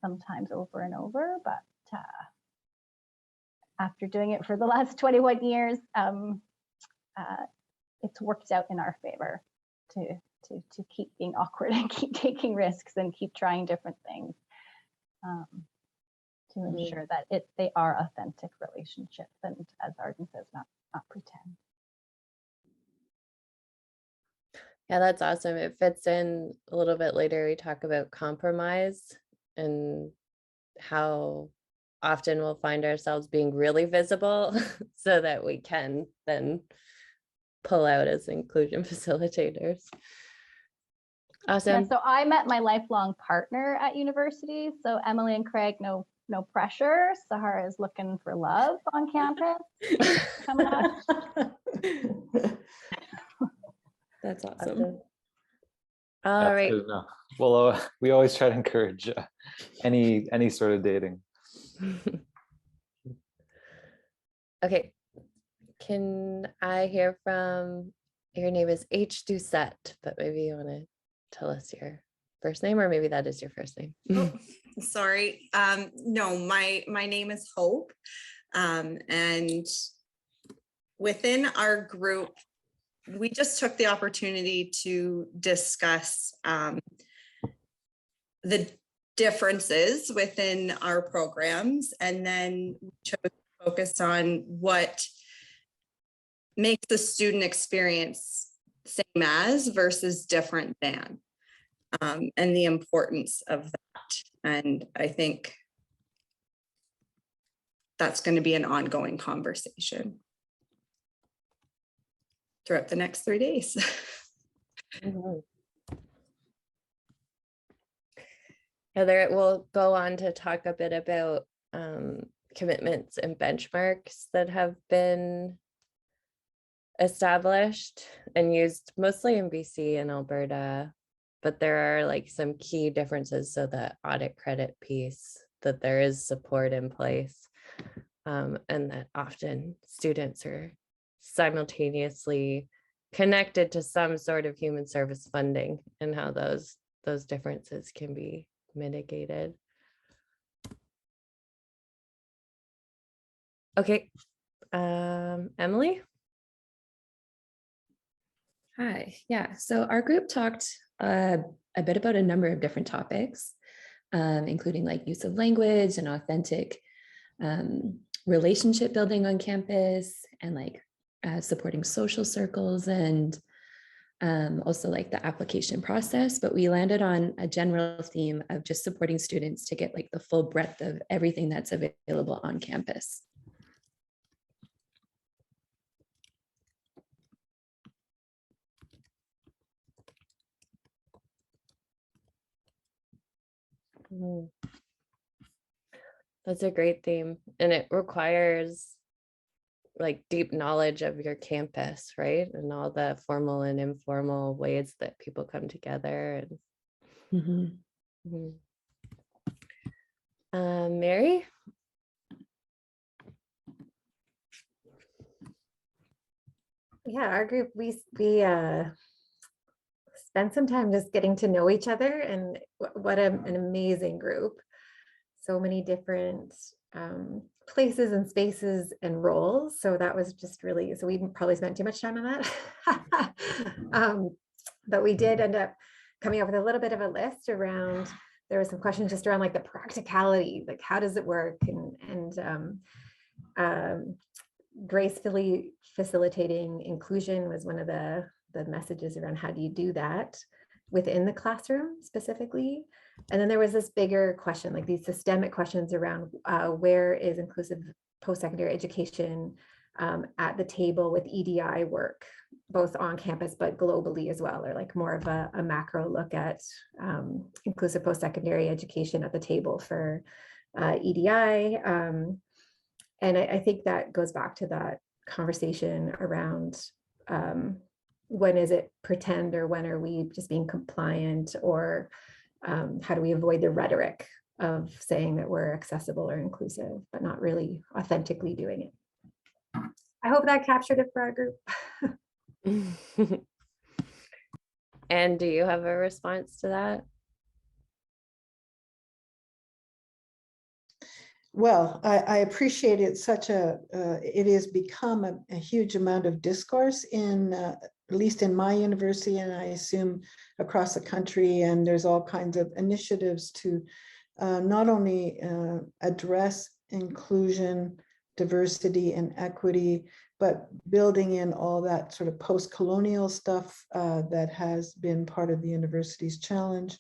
Speaker 8: sometimes over and over, but after doing it for the last 21 years, it's worked out in our favor to keep being awkward and keep taking risks and keep trying different things to ensure that they are authentic relationships and, as Arden says, not pretend.
Speaker 1: Yeah, that's awesome. It fits in a little bit later. We talk about compromise and how often we'll find ourselves being really visible so that we can then pull out as inclusion facilitators. Awesome.
Speaker 8: Yeah, so I met my lifelong partner at university. So Emily and Craig, no pressure. Sahara is looking for love on campus. Coming up.
Speaker 1: That's awesome. All right.
Speaker 9: Good enough. Well, we always try to encourage any sort of dating.
Speaker 1: Okay. Can I hear from, your name is H. Doucette, but maybe you want to tell us your first name, or maybe that is your first name.
Speaker 10: Oh, sorry. No, my name is Hope. And within our group, we just took the opportunity to discuss the differences within our programs, and then we chose to focus on what makes the student experience same as versus different than, and the importance of that. And I think that's going to be an ongoing conversation throughout the next 3 days.
Speaker 1: Mhm. Heather will go on to talk a bit about commitments and benchmarks that have been established and used mostly in BC and Alberta, but there are like some key differences. So the audit credit piece, that there is support in place, and that often students are simultaneously connected to some sort of human service funding, and how those differences can be mitigated. Okay, Emily?
Speaker 11: Hi, yeah. So our group talked a bit about a number of different topics, including like use of language and authentic relationship building on campus, and like supporting social circles, and also like the application process. But we landed on a general theme of just supporting students to get like the full breadth of everything that's available on campus.
Speaker 1: Mhm. That's a great theme, and it requires like deep knowledge of your campus, right? And all the formal and informal ways that people come together. And Mary?
Speaker 12: Yeah, our group, we spent some time just getting to know each other, and what an amazing group. So many different places and spaces and roles. So that was just really, so we probably spent too much time on that. But we did end up coming up with a little bit of a list around, there were some questions just around like the practicality, like how does it work, and gracefully facilitating inclusion was one of the messages around how do you do that within the classroom specifically. And then there was this bigger question, like these systemic questions around where is inclusive post-secondary education at the table with EDI work, both on campus but globally as well, or like more of a macro look at inclusive post-secondary education at the table for EDI. And I think that goes back to that conversation around when is it pretend, or when are we just being compliant, or how do we avoid the rhetoric of saying that we're accessible or inclusive, but not really authentically doing it. I hope that captured it for our group.
Speaker 1: And do you have a response to that?
Speaker 2: Well, I appreciate it. It has become a huge amount of discourse in, at least in my university, and I assume across the country. And there's all kinds of initiatives to not only address inclusion, diversity, and equity, but building in all that sort of post-colonial stuff that has been part of the university's challenge.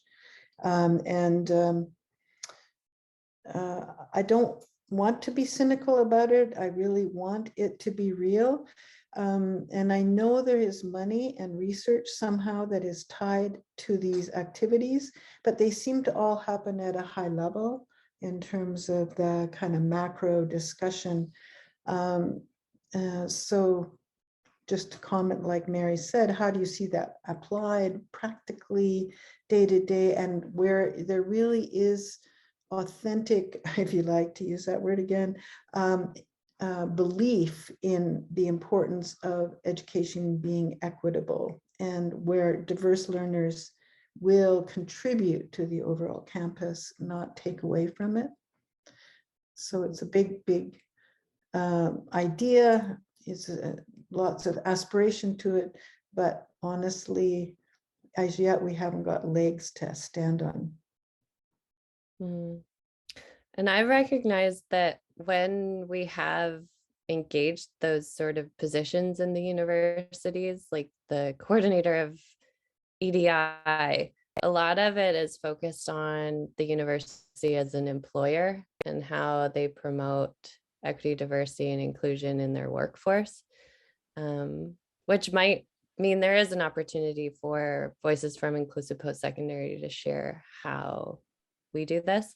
Speaker 2: I don't want to be cynical about it. I really want it to be real. And I know there is money and research somehow that is tied to these activities, but they seem to all happen at a high level in terms of the kind of macro discussion. So just to comment, like Mary said, how do you see that applied practically day to day, and where there really is authentic, if you like to use that word again, belief in the importance of education being equitable, and where diverse learners will contribute to the overall campus, not take away from it. So it's a big, big idea. It's lots of aspiration to it, but honestly, as yet, we haven't got legs to stand on.
Speaker 1: Mhm. And I recognize that when we have engaged those sort of positions in the universities, like the coordinator of EDI, a lot of it is focused on the university as an employer and how they promote equity, diversity, and inclusion in their workforce, which might mean there is an opportunity for Voices from Inclusive Post-Secondary to share how we do this.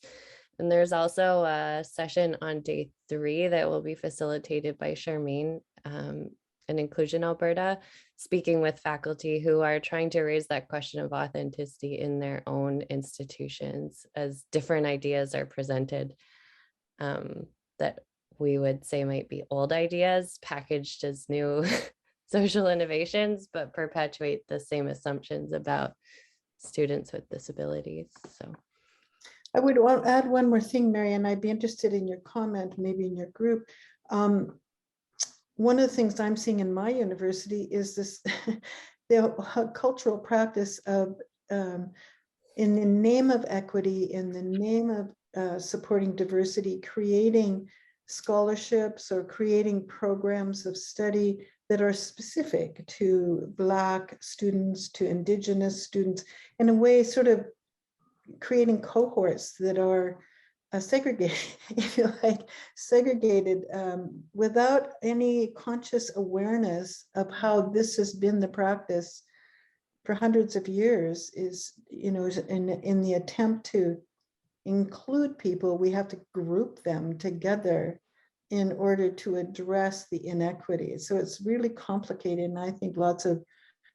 Speaker 1: And there's also a session on day 3 that will be facilitated by Charmaine in Inclusion Alberta, speaking with faculty who are trying to raise that question of authenticity in their own institutions as different ideas are presented that we would say might be old ideas packaged as new social innovations, but perpetuate the same assumptions about students with disabilities. So
Speaker 2: I would add one more thing, Mary, and I'd be interested in your comment, maybe in your group. One of the things I'm seeing in my university is this the cultural practice of, in the name of equity, in the name of supporting diversity, creating scholarships or creating programs of study that are specific to Black students, to Indigenous students, in a way sort of creating cohorts that are segregated, if you like, segregated without any conscious awareness of how this has been the practice for hundreds of years. Is, you know, in the attempt to include people, we have to group them together in order to address the inequities. So it's really complicated, and I think lots of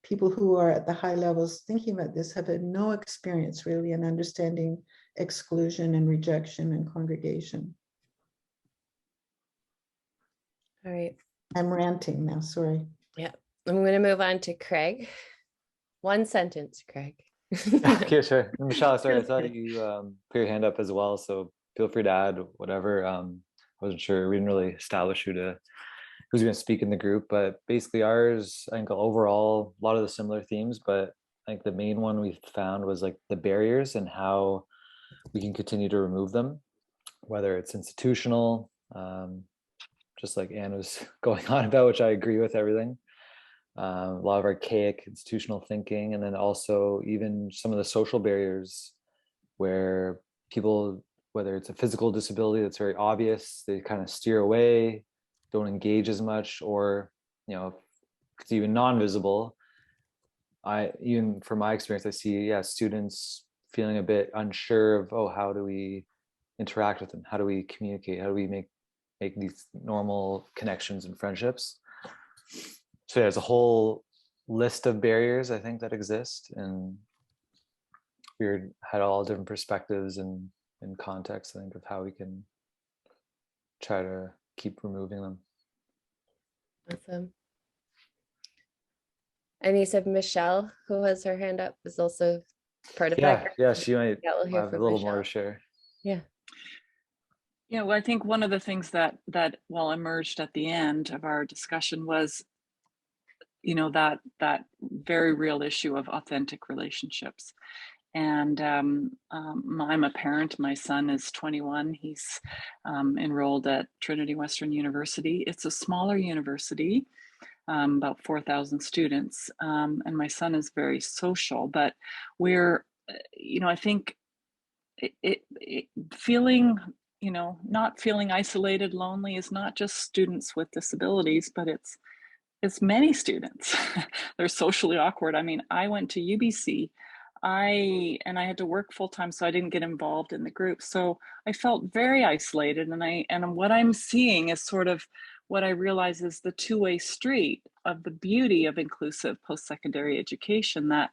Speaker 2: people who are at the high levels thinking about this have had no experience really in understanding exclusion and rejection and congregation.
Speaker 1: all right.
Speaker 2: I'm ranting now, sorry.
Speaker 1: Yeah, I'm going to move on to Craig. One sentence, Craig.
Speaker 9: Okay, sure. Michelle, sorry, I saw you put your hand up as well, so feel free to add whatever. I wasn't sure, we didn't really establish who's going to speak in the group, but basically ours, I think overall, a lot of the similar themes, but I think the main one we found was like the barriers and how we can continue to remove them, whether it's institutional, just like Anne was going on about, which I agree with everything. A lot of archaic institutional thinking, and then also even some of the social barriers where people, whether it's a physical disability that's very obvious, they kind of steer away, don't engage as much, or, you know, it's even non-visible. Even from my experience, I see, students feeling a bit unsure of, oh, how do we interact with them? How do we communicate? How do we make these normal connections and friendships? So there's a whole list of barriers, I think, that exist, and we had all different perspectives and context, I think, of how we can try to keep removing them.
Speaker 1: Awesome. And you said Michelle, who has her hand up, is also part of that group.
Speaker 9: Yeah, she might
Speaker 1: we'll hear
Speaker 9: have a
Speaker 1: from
Speaker 9: little
Speaker 1: Michelle.
Speaker 9: more to share.
Speaker 1: Yeah.
Speaker 13: Yeah, well, I think one of the things that emerged at the end of our discussion was, you know, that very real issue of authentic relationships. And I'm a parent. My son is 21. He's enrolled at Trinity Western University. It's a smaller university, about 4,000 students. And my son is very social, but we're, you know, I think feeling, you know, not feeling isolated, lonely is not just students with disabilities, but it's many students. They're socially awkward. I mean, I went to UBC, and I had to work full time, so I didn't get involved in the group. So I felt very isolated, and what I'm seeing is sort of what I realize is the two-way street of the beauty of inclusive post-secondary education, that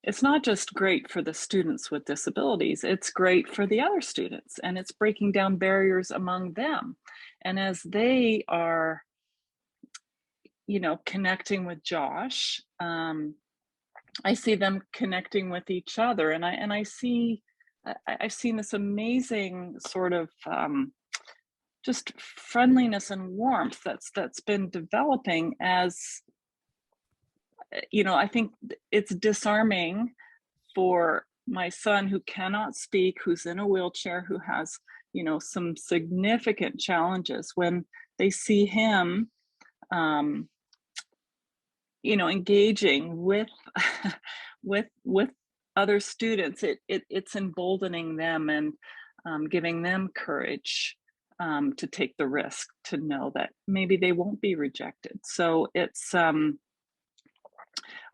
Speaker 13: it's not just great for the students with disabilities, it's great for the other students, and it's breaking down barriers among them. And as they are, you know, connecting with Josh, I see them connecting with each other, and I've seen this amazing sort of just friendliness and warmth that's been developing. As you know, I think it's disarming for my son who cannot speak, who's in a wheelchair, who has, you know, some significant challenges, when they see him, you know, engaging with with other students, it's emboldening them and giving them courage to take the risk, to know that maybe they won't be rejected. So it's I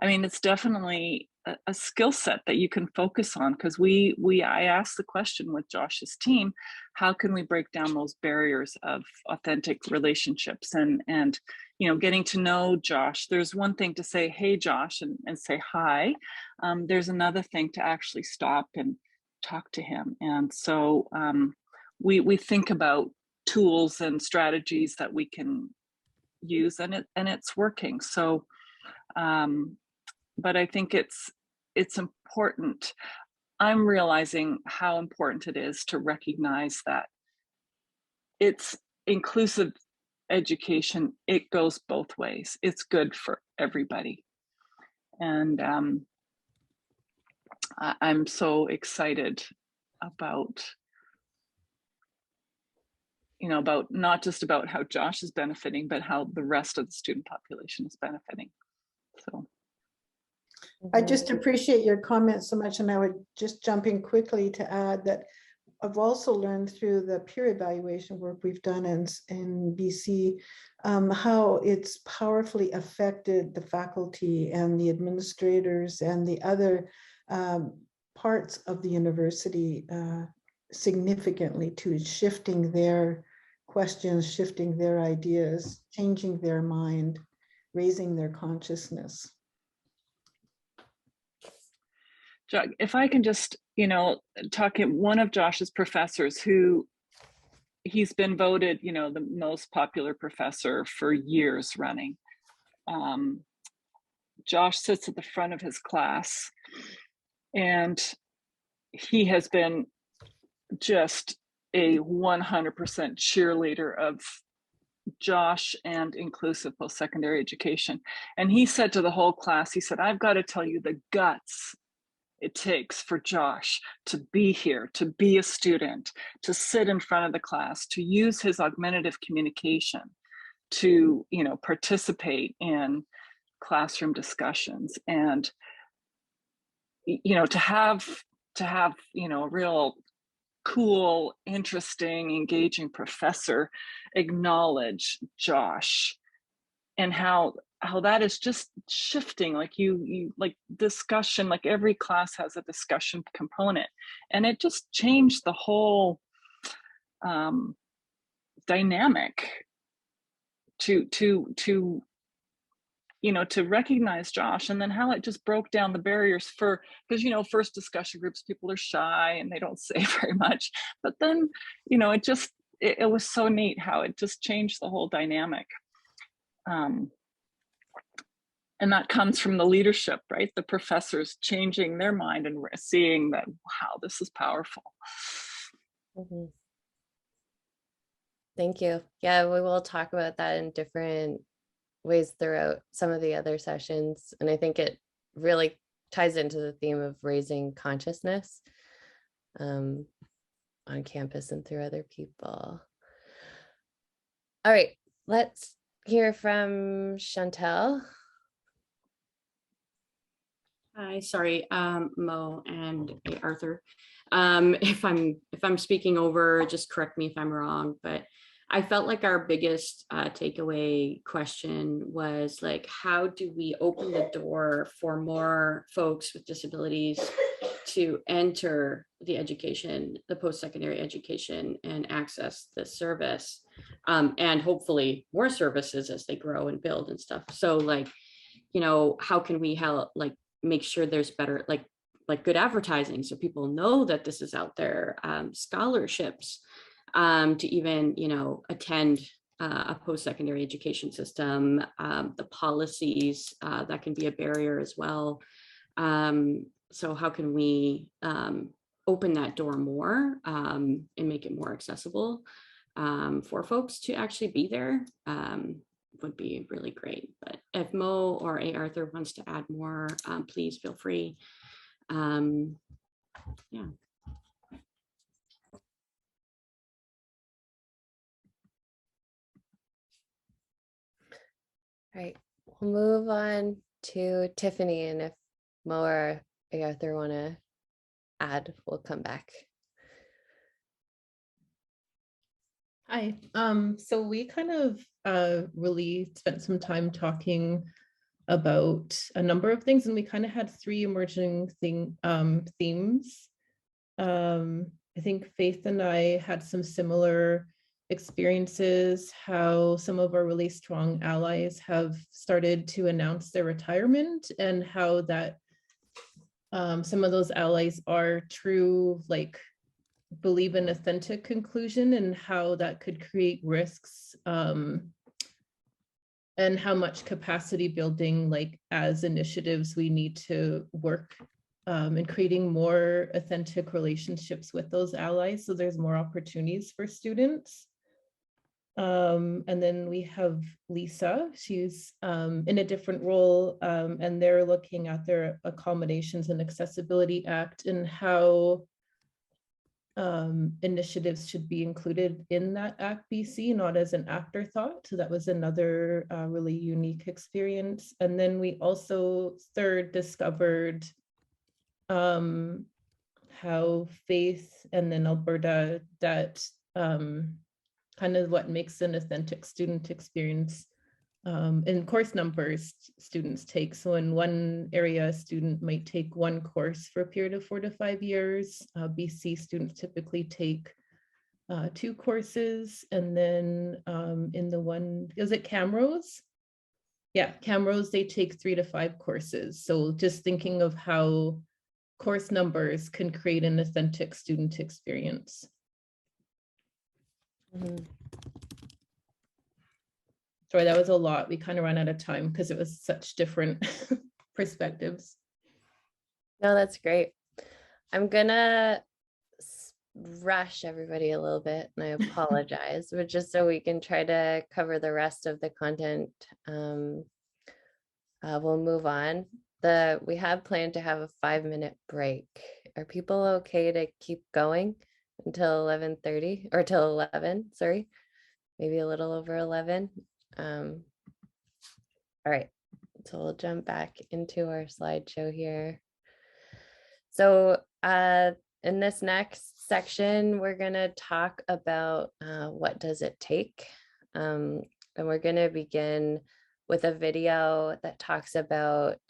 Speaker 13: mean, it's definitely a skill set that you can focus on, because I asked the question with Josh's team, how can we break down those barriers of authentic relationships and you know, getting to know Josh. There's one thing to say, hey Josh, and say hi. There's another thing to actually stop and talk to him. And so we think about tools and strategies that we can use, and it's working. So but I think it's important. I'm realizing how important it is to recognize that it's inclusive education. It goes both ways. It's good for everybody. And I'm so excited about, you know, about not just about how Josh is benefiting, but how the rest of the student population is benefiting. So
Speaker 2: I just appreciate your comments so much, and I would just jump in quickly to add that I've also learned through the peer evaluation work we've done in BC, how it's powerfully affected the faculty and the administrators and the other parts of the university significantly, to shifting their questions, shifting their ideas, changing their mind, raising their consciousness.
Speaker 13: if I can just, you know, talk at one of Josh's professors, who he's been voted, you know, the most popular professor for years running. Josh sits at the front of his class, and he has been just a 100% cheerleader of Josh and inclusive post-secondary education. And he said to the whole class, he said, I've got to tell you the guts it takes for Josh to be here, to be a student, to sit in front of the class, to use his augmentative communication, to, you know, participate in classroom discussions, and, you know, to have, you know, a real cool, interesting, engaging professor acknowledge Josh, and how that is just shifting. Like you like discussion, like every class has a discussion component, and it just changed the whole dynamic to you know, to recognize Josh, and then how it just broke down the barriers for, because, you know, first discussion groups, people are shy and they don't say very much, but then, you know, it was so neat how it just changed the whole dynamic. And that comes from the leadership, right? The professors changing their mind and seeing that, wow, this is powerful.
Speaker 1: Mm-hmm. Thank you. Yeah, we will talk about that in different ways throughout some of the other sessions. And I think it really ties into the theme of raising consciousness on campus and through other people. All right, let's hear from Chantel.
Speaker 14: Hi, sorry, Mo and Arthur. If I'm speaking over, just correct me if I'm wrong, but I felt like our biggest takeaway question was like, how do we open the door for more folks with disabilities to enter the education, the post-secondary education, and access the service, and hopefully more services as they grow and build and stuff. So like, you know, how can we help, like, make sure there's better, like good advertising so people know that this is out there, scholarships, to even, you know, attend a post-secondary education system, the policies that can be a barrier as well. So how can we open that door more and make it more accessible for folks to actually be there? Would be really great. But if Mo or A. Arthur wants to add more, please feel free. Yeah.
Speaker 1: All right, we'll move on to Tiffany, and if Mo or Arthur want to add, we'll come back.
Speaker 15: Hi. So we kind of really spent some time talking about a number of things, and we kind of had three emerging themes. I think Faith and I had some similar experiences, how some of our really strong allies have started to announce their retirement, and how that some of those allies are true, like believe in authentic conclusion, and how that could create risks, and how much capacity building, like as initiatives, we need to work in creating more authentic relationships with those allies, so there's more opportunities for students. And then we have Lisa, she's in a different role, and they're looking at their Accommodations and Accessibility Act and how initiatives should be included in that Act BC, not as an afterthought. So that was another really unique experience. And then we also third discovered how Faith and then Alberta, that kind of what makes an authentic student experience in course numbers students take. So in one area, a student might take one course for a period of 4 to 5 years. BC students typically take 2 courses. And then in the one, is it Camrose? Yeah, Camrose, they take 3 to 5 courses. So just thinking of how course numbers can create an authentic student experience.
Speaker 1: Mm-hmm.
Speaker 15: Sorry, that was a lot. We kind of ran out of time because it was such different perspectives.
Speaker 1: No, that's great. I'm gonna rush everybody a little bit, and I apologize, but just so we can try to cover the rest of the content, we'll move on. We had planned to have a 5-minute break. Are people okay to keep going until 11:30 or till 11? Sorry, maybe a little over 11. All right, so we'll jump back into our slideshow here. So in this next section, we're going to talk about what does it take. And we're going to begin with a video that talks about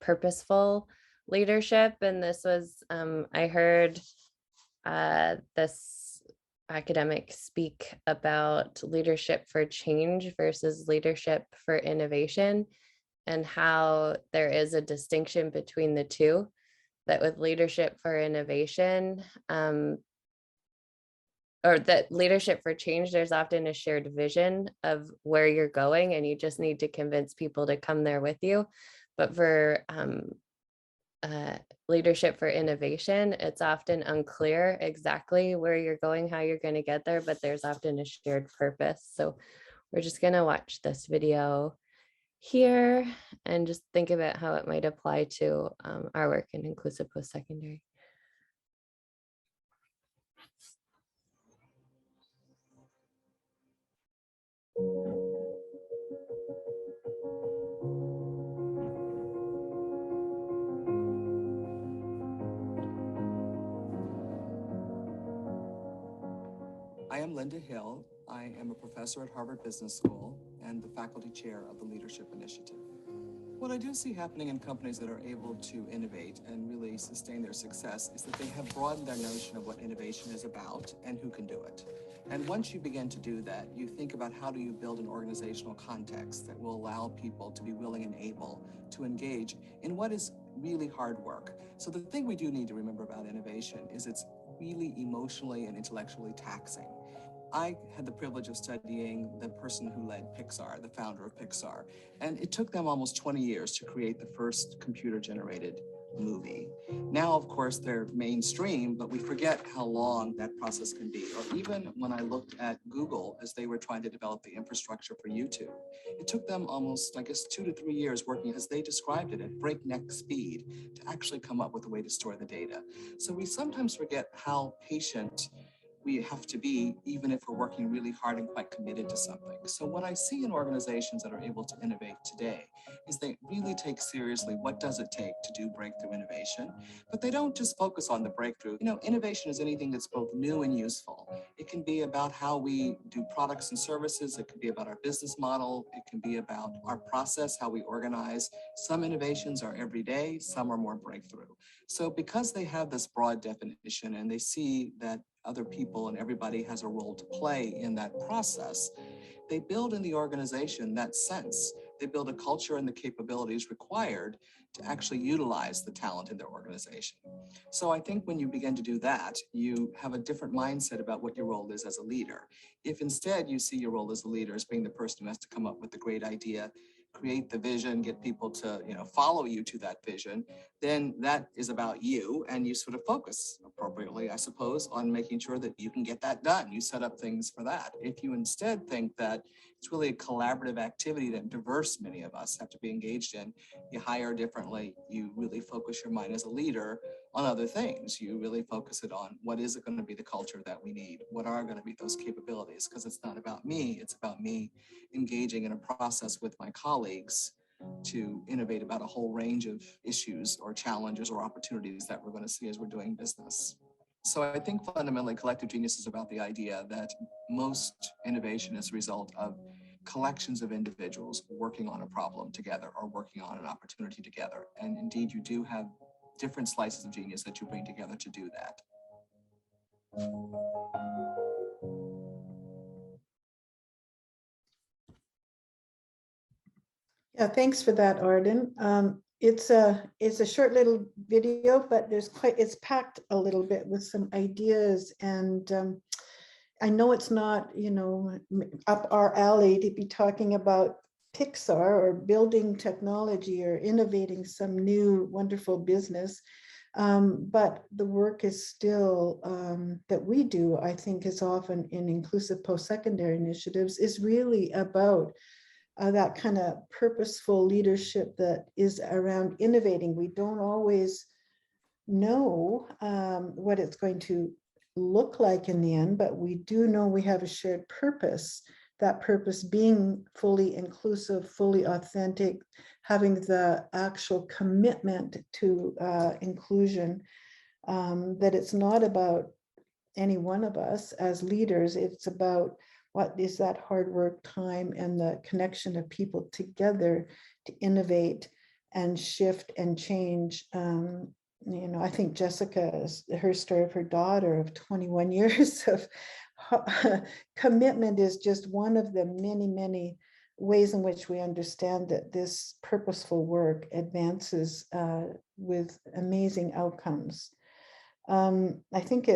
Speaker 1: purposeful leadership. And this was, I heard this academic speak about leadership for change versus leadership for innovation, and how there is a distinction between the two, that with leadership for innovation, or that leadership for change, there's often a shared vision of where you're going, and you just need to convince people to come there with you. But for leadership for innovation, it's often unclear exactly where you're going, how you're going to get there, but there's often a shared purpose. So we're just going to watch this video here and just think about how it might apply to our work in inclusive post-secondary.
Speaker 16: I am Linda Hill. I am a professor at Harvard Business School and the faculty chair of the Leadership Initiative. What I do see happening in companies that are able to innovate and really sustain their success is that they have broadened their notion of what innovation is about and who can do it. And once you begin to do that, you think about how do you build an organizational context that will allow people to be willing and able to engage in what is really hard work. So the thing we do need to remember about innovation is it's really emotionally and intellectually taxing. I had the privilege of studying the person who led Pixar, the founder of Pixar, and it took them almost 20 years to create the first computer-generated movie. Now, of course, they're mainstream, but we forget how long that process can be. Or even when I looked at Google as they were trying to develop the infrastructure for YouTube, it took them almost, I guess, 2 to 3 years working, as they described it, at breakneck speed to actually come up with a way to store the data. So we sometimes forget how patient we have to be, even if we're working really hard and quite committed to something. So what I see in organizations that are able to innovate today is they really take seriously what does it take to do breakthrough innovation, but they don't just focus on the breakthrough. You know, innovation is anything that's both new and useful. It can be about how we do products and services. It can be about our business model. It can be about our process, how we organize. Some innovations are everyday, some are more breakthrough. So because they have this broad definition and they see that other people and everybody has a role to play in that process, they build in the organization that sense. They build a culture and the capabilities required to actually utilize the talent in their organization. So I think when you begin to do that, you have a different mindset about what your role is as a leader. If instead you see your role as a leader as being the person who has to come up with the great idea, create the vision, get people to, follow you to that vision, then that is about you, and you sort of focus appropriately, I suppose, on making sure that you can get that done. You set up things for that. If you instead think that it's really a collaborative activity that diverse many of us have to be engaged in, you hire differently, you really focus your mind as a leader on other things. You really focus it on what is it going to be the culture that we need? What are going to be those capabilities? Because it's not about me, it's about me engaging in a process with my colleagues to innovate about a whole range of issues or challenges or opportunities that we're going to see as we're doing business. So I think fundamentally collective genius is about the idea that most innovation is a result of collections of individuals working on a problem together or working on an opportunity together. And indeed, you do have different slices of genius that you bring together to do that.
Speaker 2: Yeah, thanks for that, Arden. It's a short little video, but it's packed a little bit with some ideas, and I know it's not, up our alley to be talking about Pixar or building technology or innovating some new wonderful business. But the work is still that we do, I think, is often in inclusive post-secondary initiatives, is really about that kind of purposeful leadership that is around innovating. We don't always know what it's going to look like in the end, but we do know we have a shared purpose, that purpose being fully inclusive, fully authentic, having the actual commitment to inclusion, that it's not about any one of us as leaders, it's about what is that hard work, time, and the connection of people together to innovate and shift and change. I think Jessica's, her story of her daughter of 21 years of commitment is just one of the many, many ways in which we understand that this purposeful work advances with amazing outcomes. I think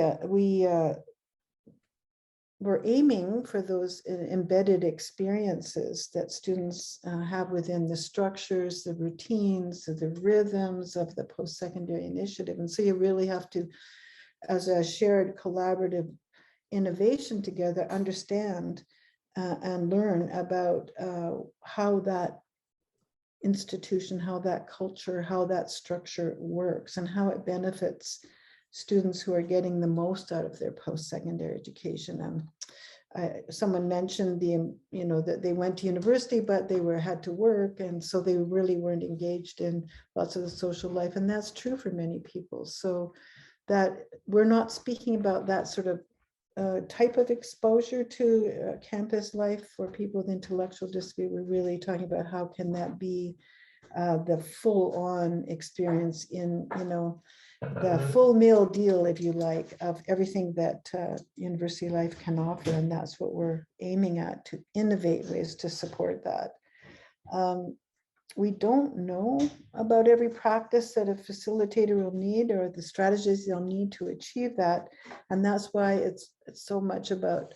Speaker 2: we're aiming for those embedded experiences that students have within the structures, the routines, the rhythms of the post-secondary initiative. And so you really have to, as a shared collaborative innovation together, understand and learn about how that institution, how that culture, how that structure works, and how it benefits students who are getting the most out of their post-secondary education. Someone mentioned that they went to university, but they had to work, and so they really weren't engaged in lots of the social life, and that's true for many people. So that we're not speaking about that sort of type of exposure to campus life for people with intellectual disability. We're really talking about how can that be the full-on experience in, the full meal deal, if you like, of everything that university life can offer. And that's what we're aiming at, to innovate ways to support that. We don't know about every practice that a facilitator will need or the strategies they'll need to achieve that. And that's why it's so much about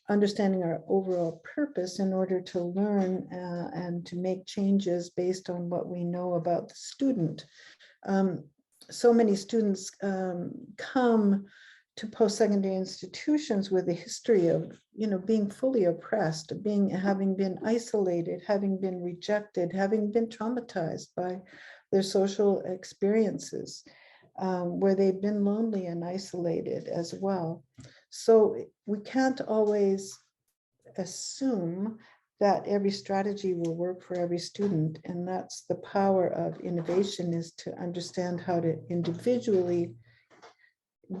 Speaker 2: understanding our overall purpose in order to learn and to make changes based on what we know about the student. so many students come to post-secondary institutions with a history of, being fully oppressed, having been isolated, having been rejected, having been traumatized by their social experiences, where they've been lonely and isolated as well. So we can't always assume that every strategy will work for every student. And that's the power of innovation, is to understand how to individually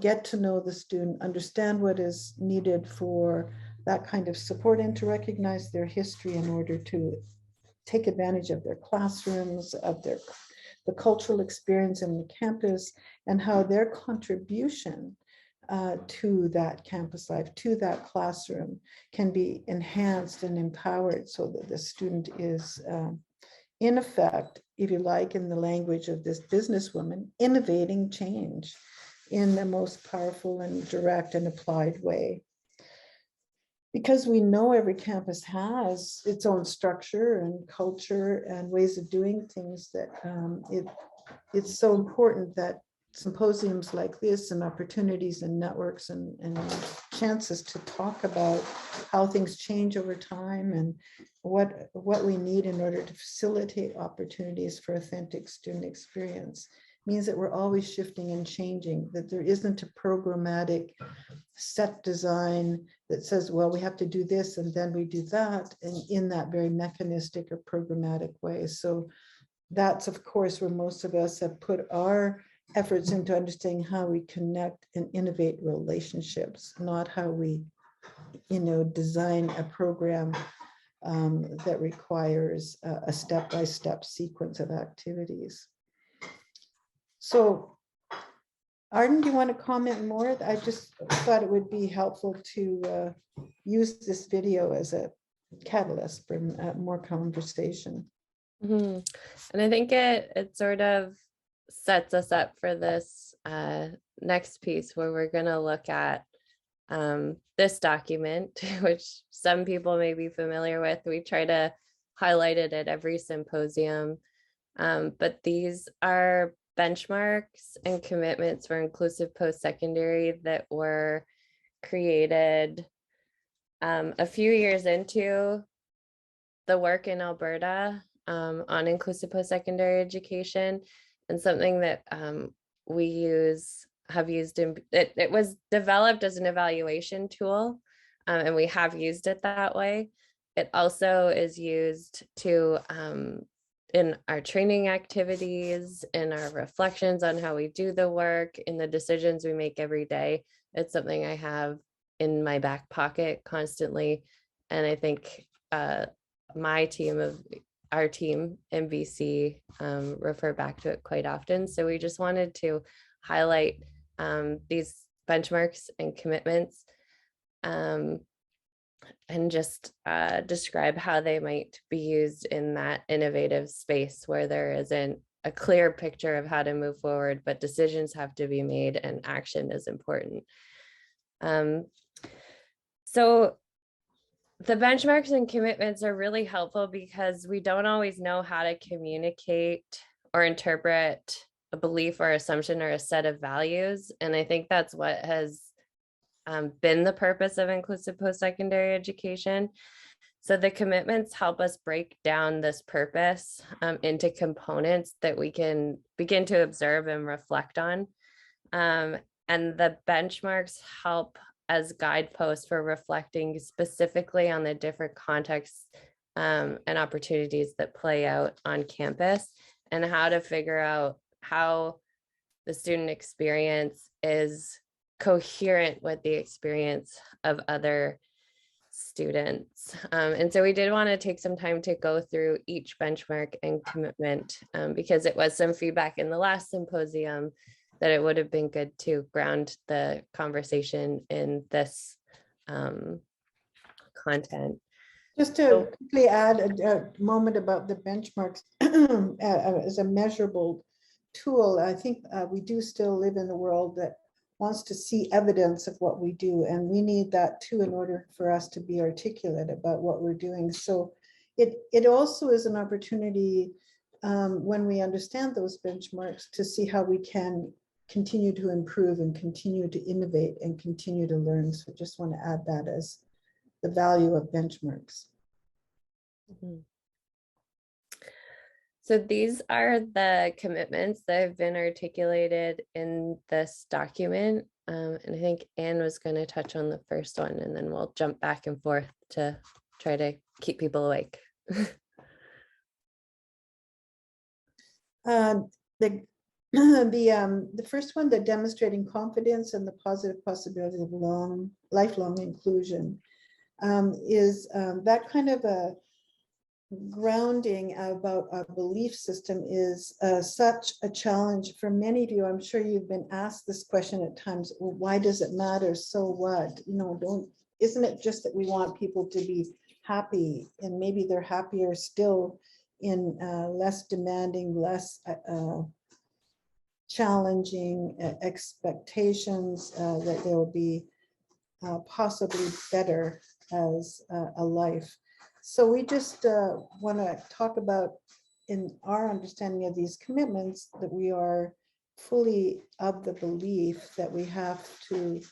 Speaker 2: get to know the student, understand what is needed for that kind of support, and to recognize their history in order to take advantage of their classrooms, of the cultural experience in the campus, and how their contribution to that campus life, to that classroom, can be enhanced and empowered so that the student is, in effect, if you like, in the language of this businesswoman, innovating change in the most powerful and direct and applied way. Because we know every campus has its own structure and culture and ways of doing things, that it's so important that symposiums like this and opportunities and networks and chances to talk about how things change over time and what we need in order to facilitate opportunities for authentic student experience means that we're always shifting and changing, that there isn't a programmatic set design that says, well, we have to do this and then we do that, and in that very mechanistic or programmatic way. So that's, of course, where most of us have put our efforts into understanding how we connect and innovate relationships, not how we, design a program that requires a step-by-step sequence of activities. So, Arden, do you want to comment more? I just thought it would be helpful to use this video as a catalyst for more conversation.
Speaker 1: Mm-hmm. And I think it sort of sets us up for this next piece, where we're going to look at this document, which some people may be familiar with. We try to highlight it at every symposium, but these are benchmarks and commitments for inclusive post-secondary that were created a few years into the work in Alberta on inclusive post-secondary education, and something that have used in it was developed as an evaluation tool, and we have used it that way. It also is used to in our training activities, in our reflections on how we do the work, in the decisions we make every day. It's something I have in my back pocket constantly. And I think our team, MVC, refer back to it quite often. So we just wanted to highlight these benchmarks and commitments, and just describe how they might be used in that innovative space where there isn't a clear picture of how to move forward, but decisions have to be made and action is important. So the benchmarks and commitments are really helpful because we don't always know how to communicate or interpret a belief or assumption or a set of values. And I think that's what has been the purpose of inclusive post-secondary education. So the commitments help us break down this purpose into components that we can begin to observe and reflect on. And the benchmarks help as guideposts for reflecting specifically on the different contexts and opportunities that play out on campus, and how to figure out how the student experience is coherent with the experience of other students. And so we did want to take some time to go through each benchmark and commitment, because it was some feedback in the last symposium that it would have been good to ground the conversation in this content.
Speaker 2: Just to quickly add a moment about the benchmarks as a measurable tool, I think we do still live in a world that wants to see evidence of what we do, and we need that too in order for us to be articulate about what we're doing. So it also is an opportunity when we understand those benchmarks, to see how we can continue to improve and continue to innovate and continue to learn. So just want to add that as the value of benchmarks.
Speaker 1: Mhm. So these are the commitments that have been articulated in this document. And I think Anne was going to touch on the first one, and then we'll jump back and forth to try to keep people awake.
Speaker 2: The first one, the demonstrating confidence and the positive possibility of lifelong inclusion, is that kind of a grounding about a belief system is such a challenge for many of you. I'm sure you've been asked this question at times, well, why does it matter? So what? You know, isn't it just that we want people to be happy, and maybe they're happier still in less demanding, less challenging expectations, that they'll be possibly better as a life. So we just want to talk about, in our understanding of these commitments, that we are fully of the belief that we have to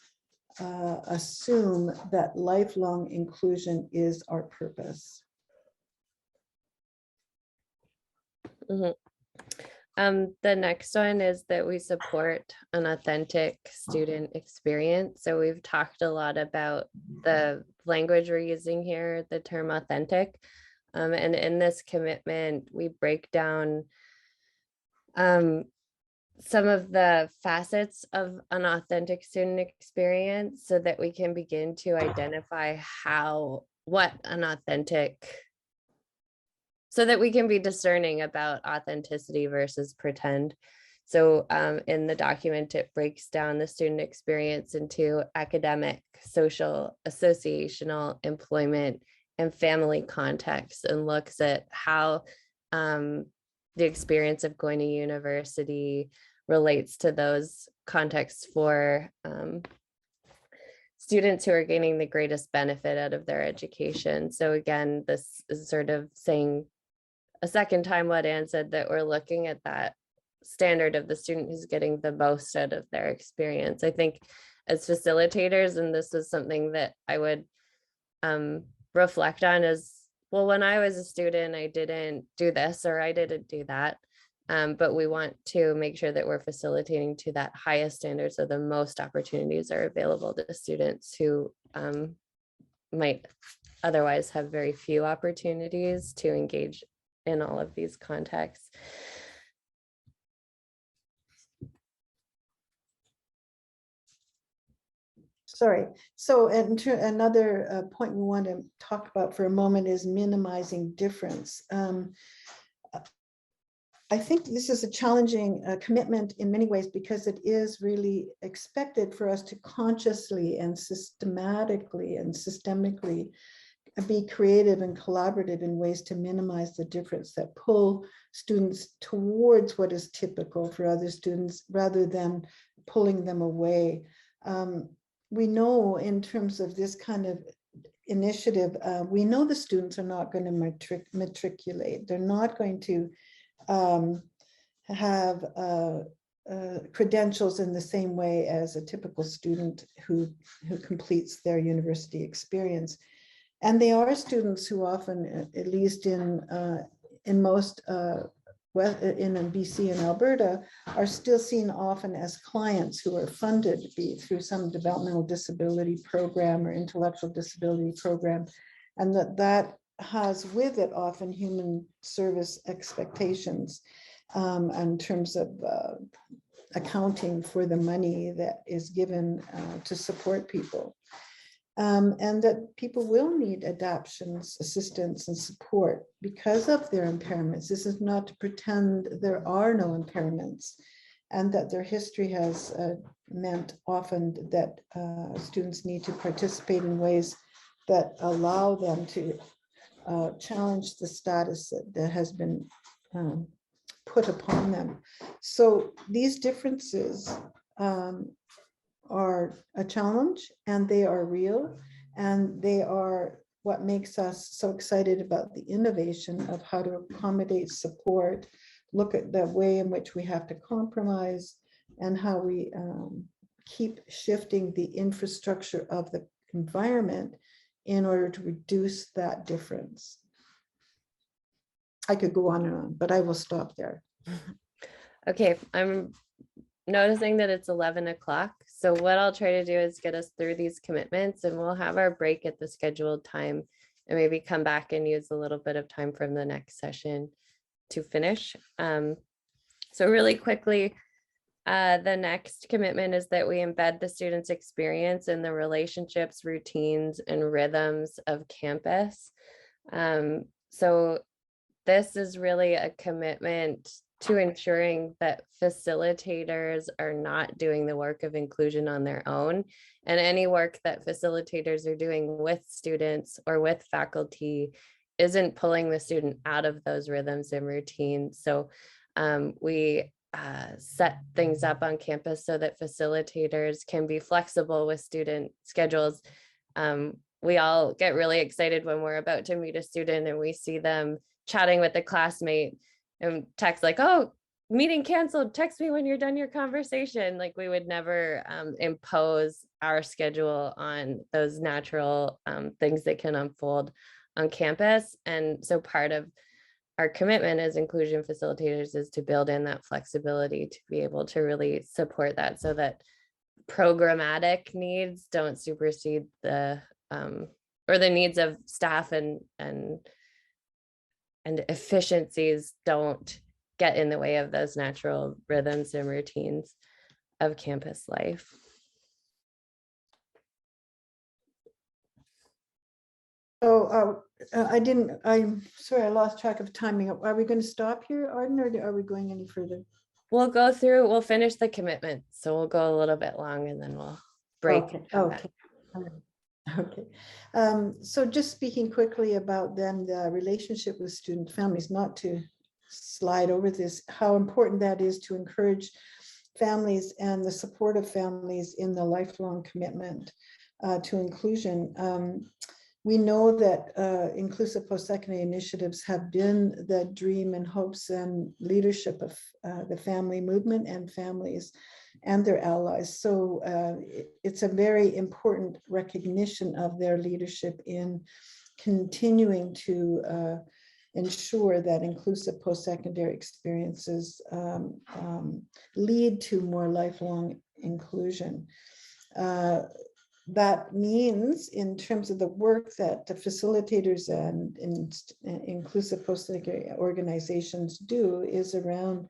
Speaker 2: assume that lifelong inclusion is our purpose.
Speaker 1: Mm-hmm. The next one is that we support an authentic student experience. So we've talked a lot about the language we're using here, the term authentic. And in this commitment, we break down some of the facets of an authentic student experience so that we can begin to identify what an authentic, so that we can be discerning about authenticity versus pretend. So in the document, it breaks down the student experience into academic, social, associational, employment, and family contexts, and looks at how the experience of going to university relates to those contexts for students who are gaining the greatest benefit out of their education. So again, this is sort of saying a second time what Anne said, that we're looking at that standard of the student who's getting the most out of their experience. I think as facilitators, and this is something that I would reflect on, is, well, when I was a student, I didn't do this or I didn't do that. But we want to make sure that we're facilitating to that highest standard, so the most opportunities are available to students who might otherwise have very few opportunities to engage in all of these contexts.
Speaker 2: Sorry. So another point we want to talk about for a moment is minimizing difference. I think this is a challenging commitment in many ways, because it is really expected for us to consciously and systematically and systemically be creative and collaborative in ways to minimize the difference, that pull students towards what is typical for other students rather than pulling them away. We know, in terms of this kind of initiative, we know the students are not going to matriculate. They're not going to have credentials in the same way as a typical student who completes their university experience. And they are students who often, at least in most in BC and Alberta, are still seen often as clients who are funded through some developmental disability program or intellectual disability program, and that has with it often human service expectations in terms of accounting for the money that is given to support people. And that people will need adaptations, assistance, and support because of their impairments. This is not to pretend there are no impairments, and that their history has meant often that students need to participate in ways that allow them to challenge the status that has been put upon them. So these differences are a challenge, and they are real, and they are what makes us so excited about the innovation of how to accommodate, support, look at the way in which we have to compromise, and how we keep shifting the infrastructure of the environment in order to reduce that difference. I could go on and on, but I will stop there.
Speaker 1: Okay, I'm noticing that it's 11 o'clock. So what I'll try to do is get us through these commitments, and we'll have our break at the scheduled time and maybe come back and use a little bit of time from the next session to finish. So really quickly, the next commitment is that we embed the student's experience in the relationships, routines, and rhythms of campus. So this is really a commitment to ensuring that facilitators are not doing the work of inclusion on their own, and any work that facilitators are doing with students or with faculty isn't pulling the student out of those rhythms and routines. So we set things up on campus so that facilitators can be flexible with student schedules. We all get really excited when we're about to meet a student and we see them chatting with a classmate and text like, oh, meeting canceled, text me when you're done your conversation. Like, we would never impose our schedule on those natural things that can unfold on campus. And so part of our commitment as inclusion facilitators is to build in that flexibility to be able to really support that, so that programmatic needs don't supersede the or the needs of staff and efficiencies don't get in the way of those natural rhythms and routines of campus life.
Speaker 2: So I'm sorry, I lost track of timing. Are we going to stop here, Arden, or are we going any further?
Speaker 1: We'll finish the commitment. So we'll go a little bit long and then we'll break.
Speaker 2: Okay. Okay. Okay. So just speaking quickly about then the relationship with student families, not to slide over this, how important that is to encourage families and the support of families in the lifelong commitment to inclusion. We know that inclusive post-secondary initiatives have been the dream and hopes and leadership of the family movement and families and their allies. So it's a very important recognition of their leadership in continuing to ensure that inclusive post-secondary experiences lead to more lifelong inclusion. That means, in terms of the work that the facilitators and inclusive post-secondary organizations do, is around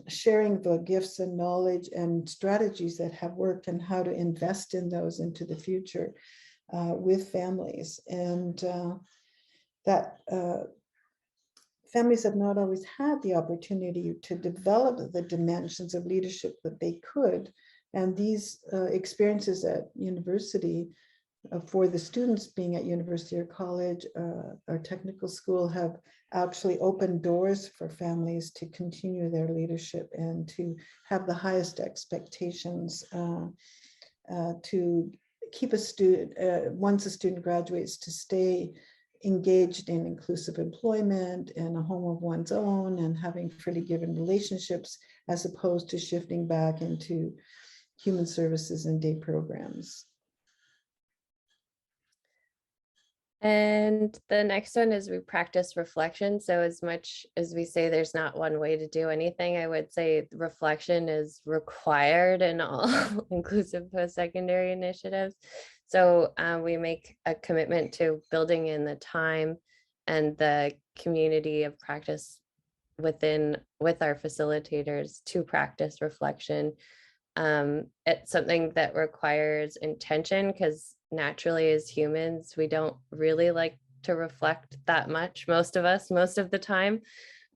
Speaker 2: sharing the gifts and knowledge and strategies that have worked and how to invest in those into the future with families. And that families have not always had the opportunity to develop the dimensions of leadership that they could. And these experiences at university for the students being at university or college or technical school have actually opened doors for families to continue their leadership and to have the highest expectations to keep a student, once a student graduates, to stay engaged in inclusive employment and a home of one's own and having freely given relationships, as opposed to shifting back into human services and day programs.
Speaker 1: And the next one is we practice reflection. So as much as we say there's not one way to do anything, I would say reflection is required in all inclusive post-secondary initiatives. So we make a commitment to building in the time and the community of practice with our facilitators to practice reflection. It's something that requires intention, because naturally as humans, we don't really like to reflect that much, most of us, most of the time.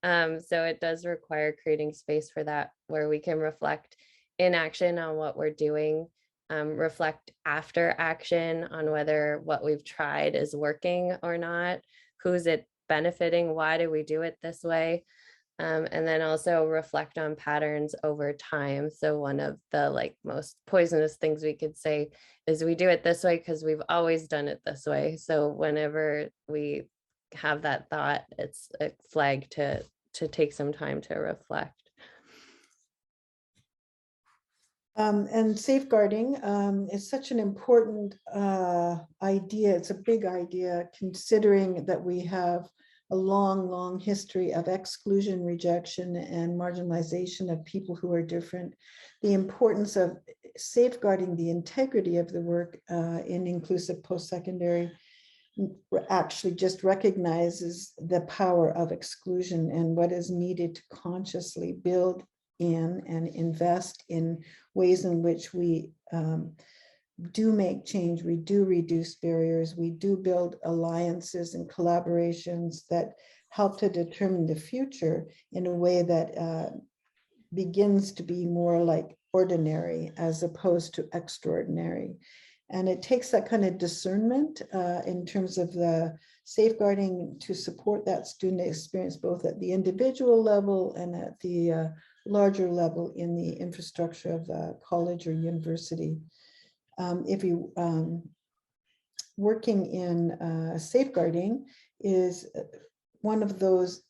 Speaker 1: So it does require creating space for that, where we can reflect in action on what we're doing, reflect after action on whether what we've tried is working or not, who's it benefiting, why do we do it this way? And then also reflect on patterns over time. So one of the like most poisonous things we could say is we do it this way because we've always done it this way. So whenever we have that thought, it's a flag to take some time to reflect.
Speaker 2: And safeguarding is such an important idea. It's a big idea, considering that we have a long, long history of exclusion, rejection, and marginalization of people who are different. The importance of safeguarding the integrity of the work in inclusive post-secondary actually just recognizes the power of exclusion and what is needed to consciously build in and invest in ways in which we do make change, we do reduce barriers, we do build alliances and collaborations that help to determine the future in a way that begins to be more like ordinary as opposed to extraordinary. And it takes that kind of discernment in terms of the safeguarding to support that student experience, both at the individual level and at the larger level in the infrastructure of the college or university. If you working in safeguarding is one of those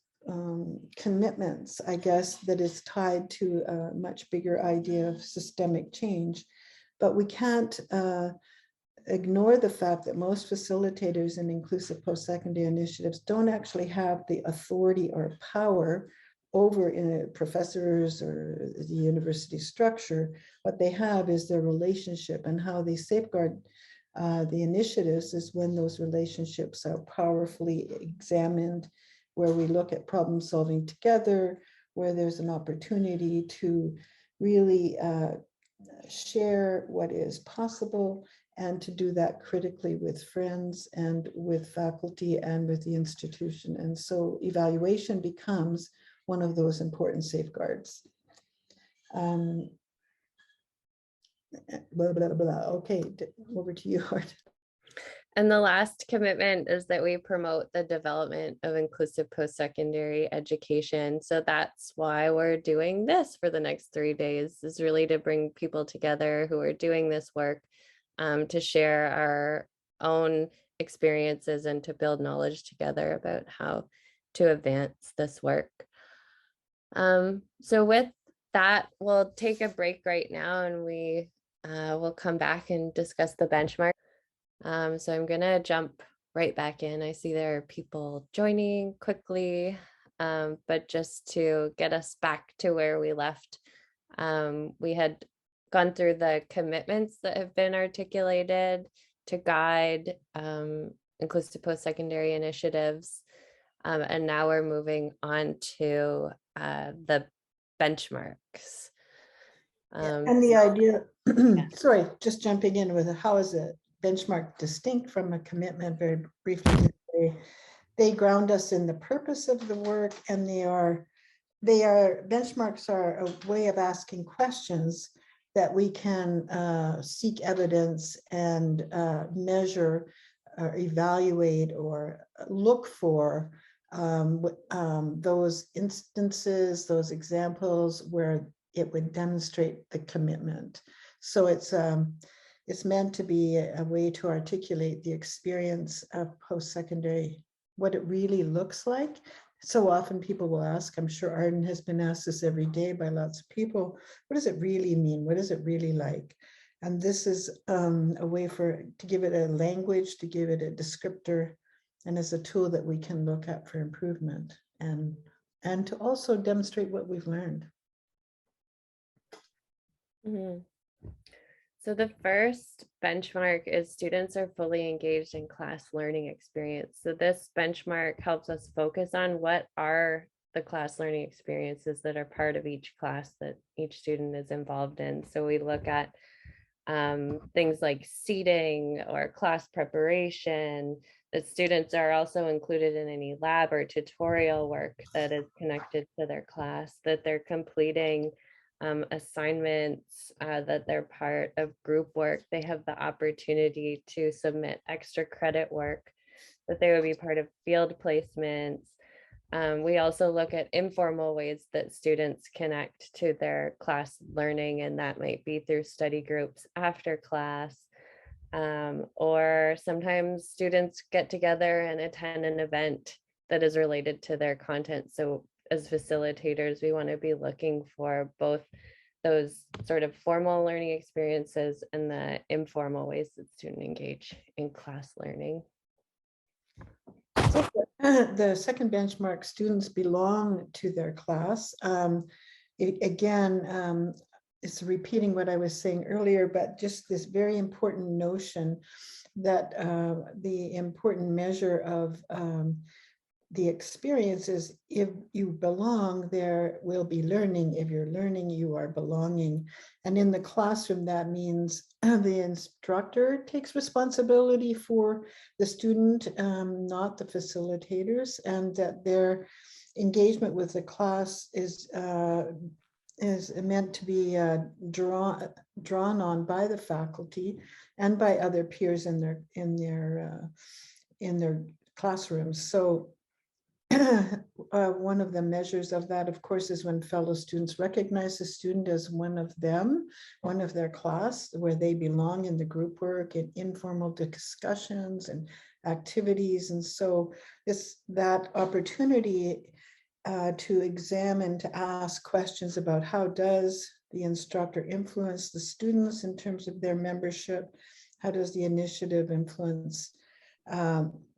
Speaker 2: commitments, I guess, that is tied to a much bigger idea of systemic change. But we can't ignore the fact that most facilitators in inclusive post-secondary initiatives don't actually have the authority or power over professors or the university structure. What they have is their relationship, and how they safeguard the initiatives is when those relationships are powerfully examined, where we look at problem solving together, where there's an opportunity to really share what is possible, and to do that critically with friends and with faculty and with the institution. And so evaluation becomes one of those important safeguards. Blah, blah, blah. Okay, over to you, Art.
Speaker 1: And the last commitment is that we promote the development of inclusive post-secondary education. So that's why we're doing this for the next 3 days, is really to bring people together who are doing this work to share our own experiences and to build knowledge together about how to advance this work. So with that, we'll take a break right now, and we will come back and discuss the benchmark. So I'm gonna jump right back in. I see there are people joining quickly, but just to get us back to where we left, we had gone through the commitments that have been articulated to guide inclusive post-secondary initiatives. And now we're moving on to the benchmarks.
Speaker 2: And the idea, sorry, just jumping in with how is a benchmark distinct from a commitment? Very briefly, they ground us in the purpose of the work, and benchmarks are a way of asking questions that we can seek evidence and measure or evaluate or look for those instances, those examples where it would demonstrate the commitment. So it's meant to be a way to articulate the experience of post-secondary, what it really looks like. So often people will ask, I'm sure Arden has been asked this every day by lots of people, what does it really mean? What is it really like? And this is a way to give it a language, to give it a descriptor, and as a tool that we can look at for improvement, and to also demonstrate what we've learned.
Speaker 1: Mm-hmm. So the first benchmark is students are fully engaged in class learning experience. So this benchmark helps us focus on what are the class learning experiences that are part of each class that each student is involved in. So we look at things like seating or class preparation, that students are also included in any lab or tutorial work that is connected to their class, that they're completing assignments, that they're part of group work, they have the opportunity to submit extra credit work, that they would be part of field placements, We also look at informal ways that students connect to their class learning, and that might be through study groups after class. Or sometimes students get together and attend an event that is related to their content. So as facilitators, we want to be looking for both those sort of formal learning experiences and the informal ways that students engage in class learning.
Speaker 2: The second benchmark, students belong to their class. Again, it's repeating what I was saying earlier, but just this very important notion that the important measure of the experience is, if you belong, there will be learning. If you're learning, you are belonging. And in the classroom, that means the instructor takes responsibility for the student, not the facilitators, and that their engagement with the class is meant to be drawn on by the faculty and by other peers in their classrooms. So one of the measures of that, of course, is when fellow students recognize the student as one of them, one of their class, where they belong in the group work and informal discussions and activities. And so it's that opportunity to examine, to ask questions about how does the instructor influence the students in terms of their membership? How does the initiative influence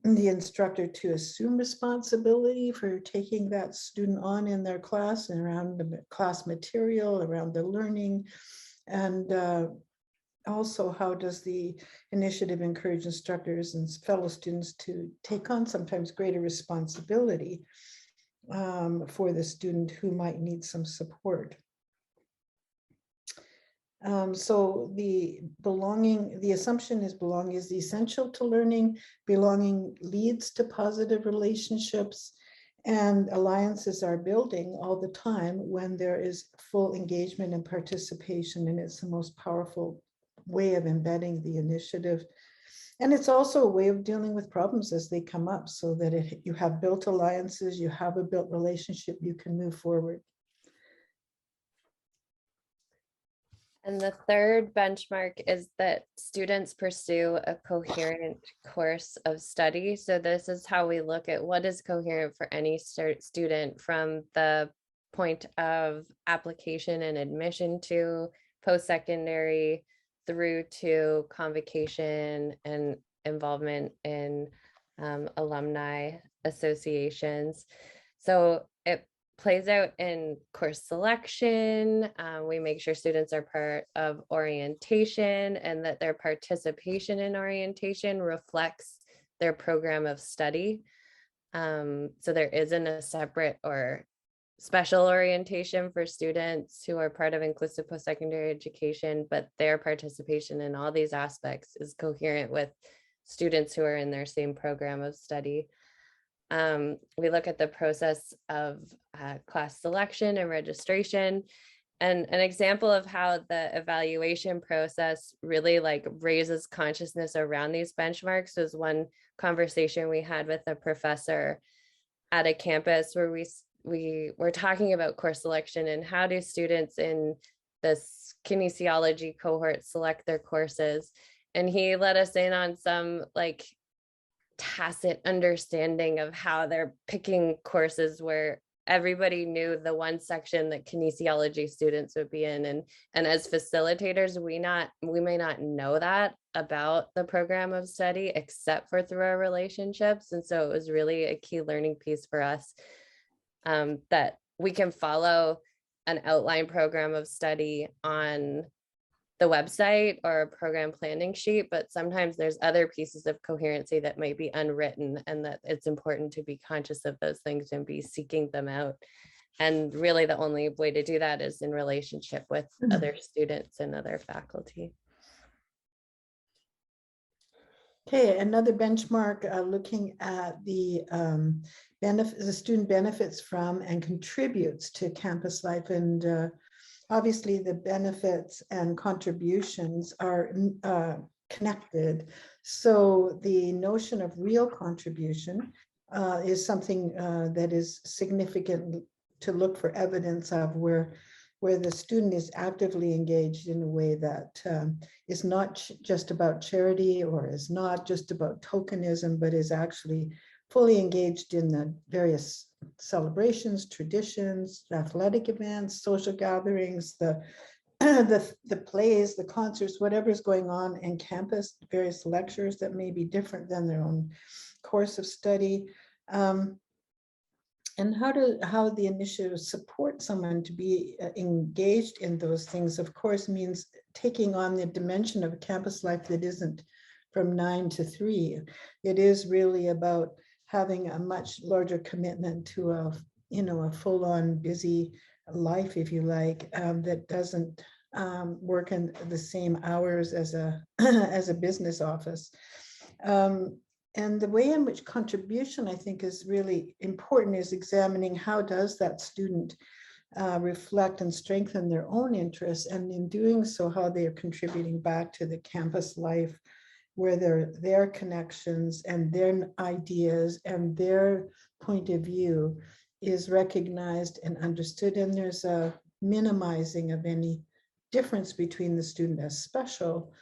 Speaker 2: the instructor to assume responsibility for taking that student on in their class and around the class material, around the learning? And also, how does the initiative encourage instructors and fellow students to take on sometimes greater responsibility for the student who might need some support? So the assumption is belonging is essential to learning. Belonging leads to positive relationships, and alliances are building all the time when there is full engagement and participation, and it's the most powerful way of embedding the initiative. And it's also a way of dealing with problems as they come up, so that you have built alliances, you have a built relationship, you can move forward.
Speaker 1: And the third benchmark is that students pursue a coherent course of study. So this is how we look at what is coherent for any student from the point of application and admission to post-secondary through to convocation and involvement in alumni associations. So it plays out in course selection. We make sure students are part of orientation and that their participation in orientation reflects their program of study. So there isn't a separate or special orientation for students who are part of inclusive post-secondary education, but their participation in all these aspects is coherent with students who are in their same program of study. We look at the process of class selection and registration. And an example of how the evaluation process really raises consciousness around these benchmarks was one conversation we had with a professor at a campus where we were talking about course selection and how do students in this kinesiology cohort select their courses. And he let us in on some tacit understanding of how they're picking courses where everybody knew the one section that kinesiology students would be in, and as facilitators we may not know that about the program of study except for through our relationships. And so it was really a key learning piece for us, that we can follow an outline program of study on the website or a program planning sheet, but sometimes there's other pieces of coherency that might be unwritten, and that it's important to be conscious of those things and be seeking them out. And really the only way to do that is in relationship with other students and other faculty.
Speaker 2: Okay, another benchmark looking at the student benefits from and contributes to campus life. And obviously the benefits and contributions are connected. So the notion of real contribution is something that is significant to look for evidence of, where the student is actively engaged in a way that is not just about charity, or is not just about tokenism, but is actually fully engaged in the various celebrations, traditions, athletic events, social gatherings, the plays, the concerts, whatever's going on in campus, various lectures that may be different than their own course of study. And how the initiatives support someone to be engaged in those things, of course, means taking on the dimension of campus life that isn't from 9 to 3. It is really about having a much larger commitment to a full-on busy life, if you like, that doesn't work in the same hours as a as a business office. And the way in which contribution, I think, is really important is examining how does that student reflect and strengthen their own interests, and in doing so, how they are contributing back to the campus life, where their connections and their ideas and their point of view is recognized and understood, and there's a minimizing of any difference between the student as special,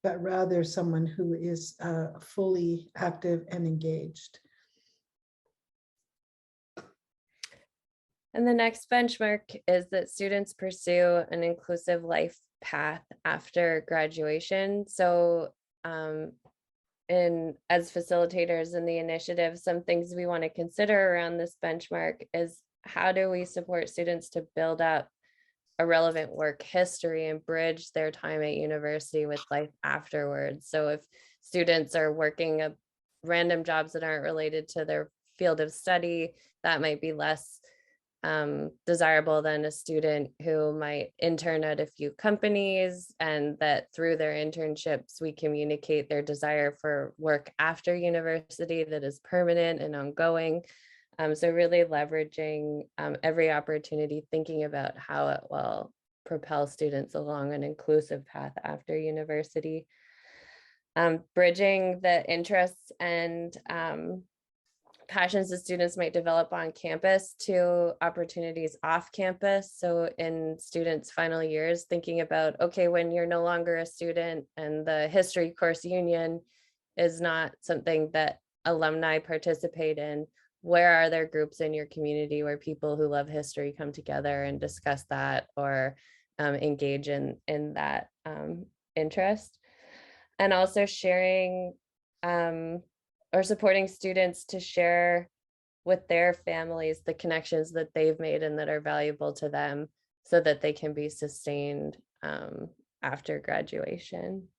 Speaker 2: but rather someone who is fully active and engaged.
Speaker 1: And the next benchmark is that students pursue an inclusive life path after graduation. So as facilitators in the initiative, some things we want to consider around this benchmark is, how do we support students to build up a relevant work history and bridge their time at university with life afterwards? So if students are working random jobs that aren't related to their field of study, that might be less desirable than a student who might intern at a few companies, and that through their internships we communicate their desire for work after university that is permanent and ongoing. So really leveraging every opportunity, thinking about how it will propel students along an inclusive path after university. Bridging the interests and passions that students might develop on campus to opportunities off campus. So in students' final years, thinking about, okay, when you're no longer a student and the history course union is not something that alumni participate in, where are there groups in your community where people who love history come together and discuss that, or engage in that interest? And also sharing or supporting students to share with their families the connections that they've made and that are valuable to them, so that they can be sustained after graduation.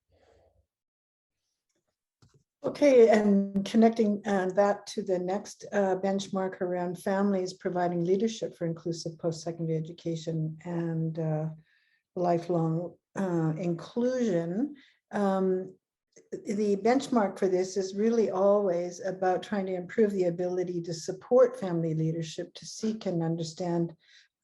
Speaker 2: Okay, and connecting that to the next benchmark around families providing leadership for inclusive post-secondary education and lifelong inclusion. The benchmark for this is really always about trying to improve the ability to support family leadership, to seek and understand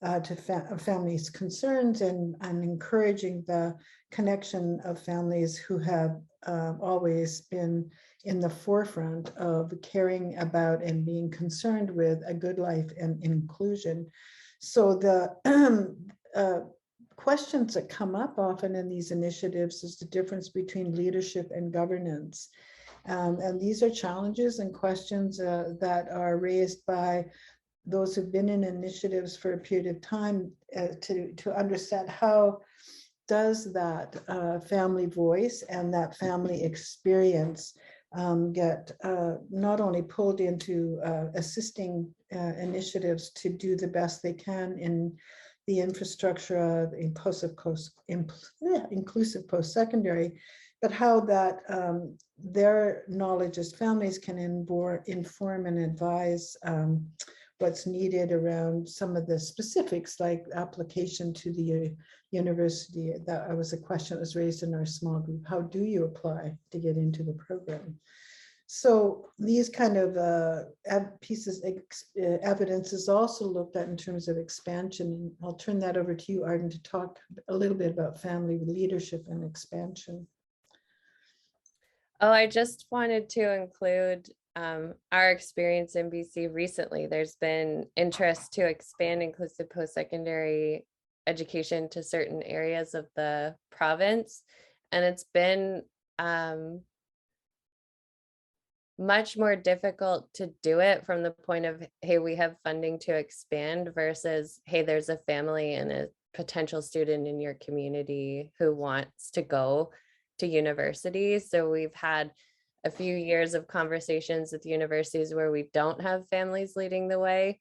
Speaker 2: families' concerns, and encouraging the connection of families who have always been in the forefront of caring about and being concerned with a good life and inclusion. So the questions that come up often in these initiatives is the difference between leadership and governance. And these are challenges and questions that are raised by those who've been in initiatives for a period of time to understand how does that family voice and that family experience get not only pulled into assisting initiatives to do the best they can in the infrastructure of inclusive post-secondary, but how that their knowledge as families can inform and advise what's needed around some of the specifics, like application to the university. That was a question that was raised in our small group. How do you apply to get into the program? So these kind of pieces, evidence is also looked at in terms of expansion. And I'll turn that over to you, Arden, to talk a little bit about family leadership and expansion.
Speaker 1: Oh, I just wanted to include our experience in BC recently, there's been interest to expand inclusive post-secondary education to certain areas of the province. And it's been much more difficult to do it from the point of, hey, we have funding to expand versus, hey, there's a family and a potential student in your community who wants to go to university. So we've had a few years of conversations with universities where we don't have families leading the way.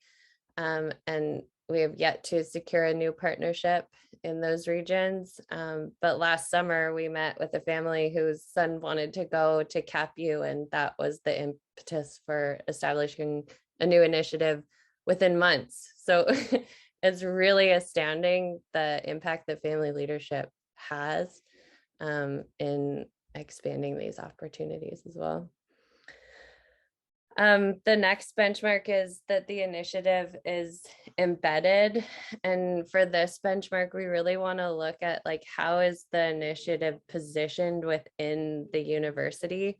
Speaker 1: And we have yet to secure a new partnership in those regions. But last summer we met with a family whose son wanted to go to CAPU, and that was the impetus for establishing a new initiative within months. So it's really astounding the impact that family leadership has in expanding these opportunities as well. The next benchmark is that the initiative is embedded. And for this benchmark, we really want to look at like, how is the initiative positioned within the university?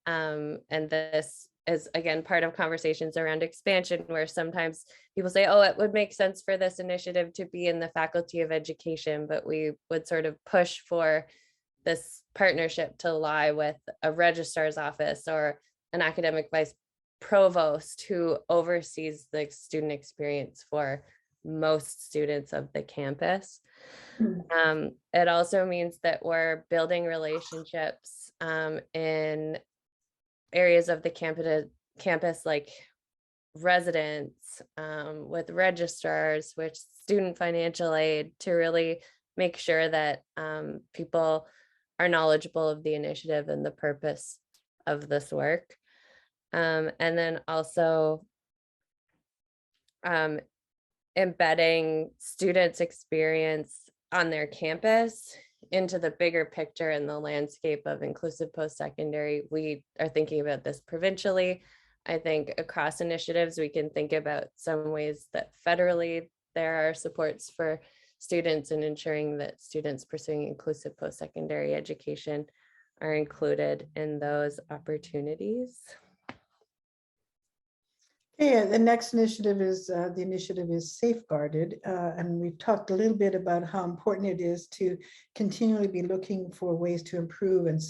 Speaker 1: And this is, again, part of conversations around expansion, where sometimes people say, oh, it would make sense for this initiative to be in the Faculty of Education, but we would sort of push for this partnership to lie with a registrar's office or an academic vice provost who oversees the student experience for most students of the campus. It also means that we're building relationships in areas of the campus like residents, with registrars, with student financial aid, to really make sure that people are knowledgeable of the initiative and the purpose of this work. And then also embedding students' experience on their campus into the bigger picture and the landscape of inclusive post-secondary. We are thinking about this provincially. I think across initiatives, we can think about some ways that federally there are supports for students and ensuring that students pursuing inclusive post-secondary education are included in those opportunities.
Speaker 2: Yeah, the next initiative is Safeguarded, and we've talked a little bit about how important it is to continually be looking for ways to improve and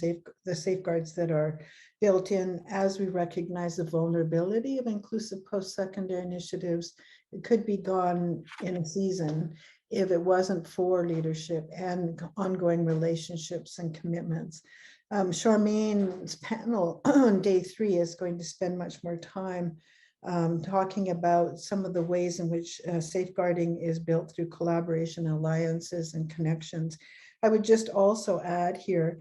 Speaker 2: the safeguards that are built in as we recognize the vulnerability of inclusive post-secondary initiatives. It could be gone in a season if it wasn't for leadership and ongoing relationships and commitments. Charmaine's panel on day 3 is going to spend much more time talking about some of the ways in which safeguarding is built through collaboration, alliances, and connections. I would just also add here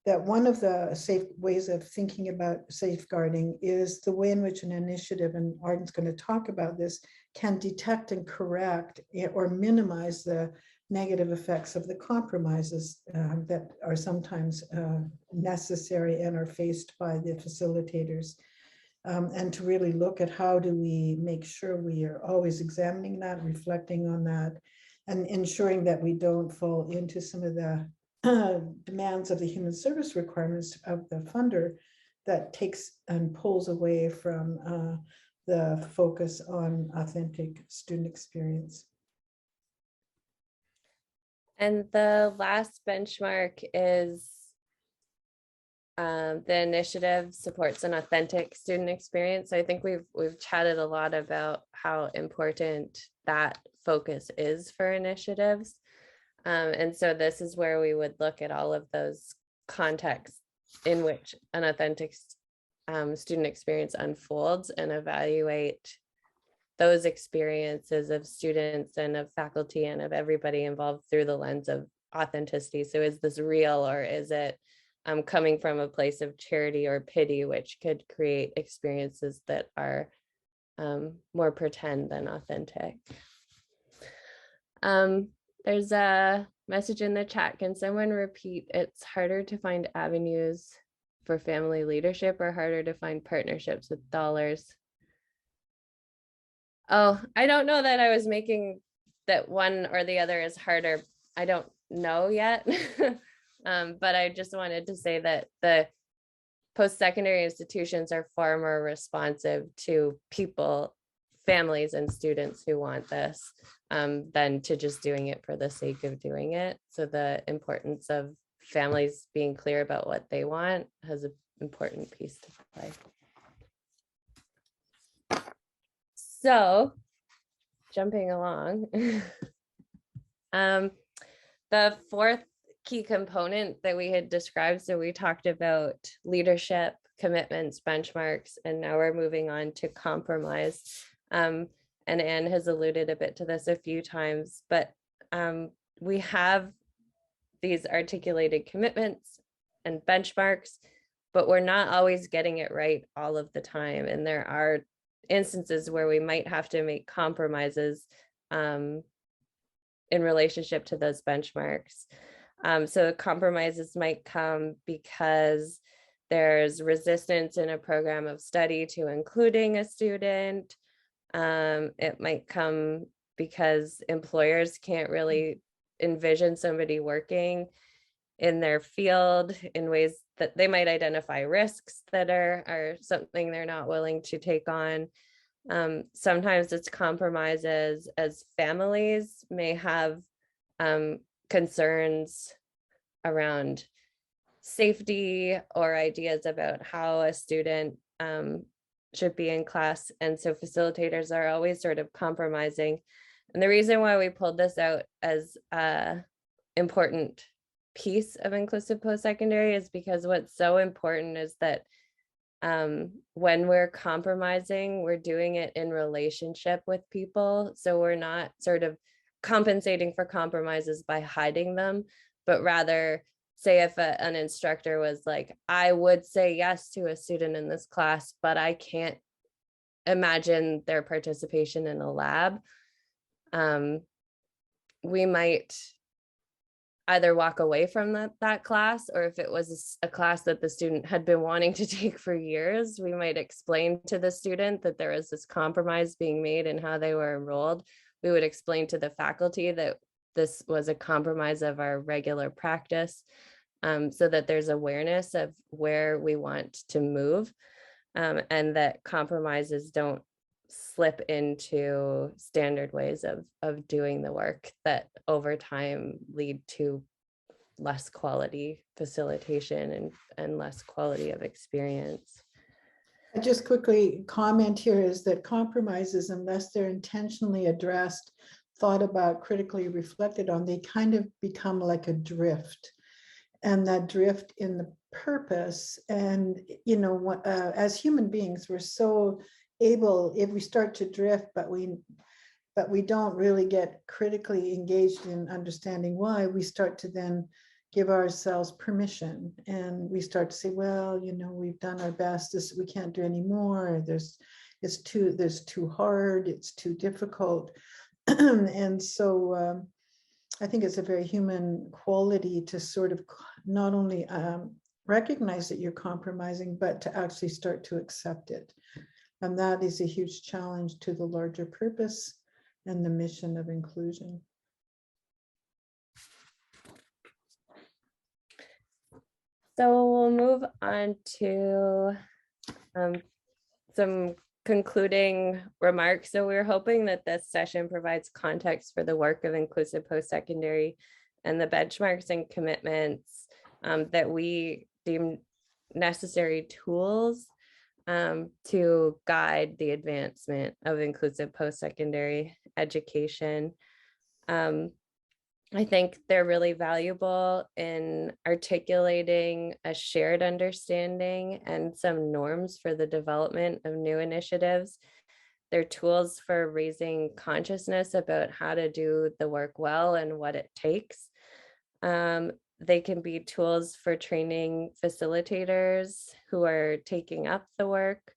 Speaker 2: that one of the safe ways of thinking about safeguarding is the way in which an initiative, and Arden's going to talk about this, can detect and correct or minimize the negative effects of the compromises that are sometimes necessary and are faced by the facilitators. And to really look at how do we make sure we are always examining that, reflecting on that, and ensuring that we don't fall into some of the demands of the human service requirements of the funder that takes and pulls away from the focus on authentic student experience.
Speaker 1: And the last benchmark is the initiative supports an authentic student experience. So I think we've chatted a lot about how important that focus is for initiatives. And so this is where we would look at all of those contexts in which an authentic student experience unfolds and evaluate those experiences of students and of faculty and of everybody involved through the lens of authenticity. So is this real, or is it coming from a place of charity or pity, which could create experiences that are more pretend than authentic? There's a message in the chat. Can someone repeat, it's harder to find avenues for family leadership or harder to find partnerships with dollars? Oh, I don't know that I was making that one or the other is harder. I don't know yet. But I just wanted to say that post-secondary institutions are far more responsive to people, families and students who want this than to just doing it for the sake of doing it. So the importance of families being clear about what they want has an important piece to play. So jumping along, the fourth key component that we had described, so we talked about leadership, commitments, benchmarks, and now we're moving on to compromise. And Anne has alluded a bit to this a few times, but we have these articulated commitments and benchmarks, but we're not always getting it right all of the time. And there are instances where we might have to make compromises in relationship to those benchmarks. So compromises might come because there's resistance in a program of study to including a student. It might come because employers can't really envision somebody working in their field in ways that they might identify risks that are something they're not willing to take on. Sometimes it's compromises as families may have concerns around safety or ideas about how a student should be in class. And so facilitators are always sort of compromising. And the reason why we pulled this out as an important piece of inclusive post-secondary is because what's so important is that when we're compromising, we're doing it in relationship with people. So we're not sort of compensating for compromises by hiding them, but rather say if an instructor was like, I would say yes to a student in this class, but I can't imagine their participation in a lab. We might either walk away from that class, or if it was a class that the student had been wanting to take for years, we might explain to the student that there was this compromise being made in how they were enrolled. We would explain to the faculty that this was a compromise of our regular practice, so that there's awareness of where we want to move, and that compromises don't slip into standard ways of doing the work that over time lead to less quality facilitation and less quality of experience.
Speaker 2: I just quickly comment here is that compromises, unless they're intentionally addressed, thought about, critically reflected on, they kind of become like a drift. And that drift in the purpose. And, you know, as human beings, we're so able, if we start to drift, but we don't really get critically engaged in understanding why, we start to then give ourselves permission. And we start to say, well, you know, we've done our best, we can't do any more. It's too hard, it's too difficult. And so I think it's a very human quality to sort of not only recognize that you're compromising, but to actually start to accept it. And that is a huge challenge to the larger purpose and the mission of inclusion.
Speaker 1: So we'll move on to some concluding remarks. So we're hoping that this session provides context for the work of inclusive post-secondary and the benchmarks and commitments that we deem necessary tools to guide the advancement of inclusive post-secondary education. I think they're really valuable in articulating a shared understanding and some norms for the development of new initiatives. They're tools for raising consciousness about how to do the work well and what it takes. They can be tools for training facilitators who are taking up the work.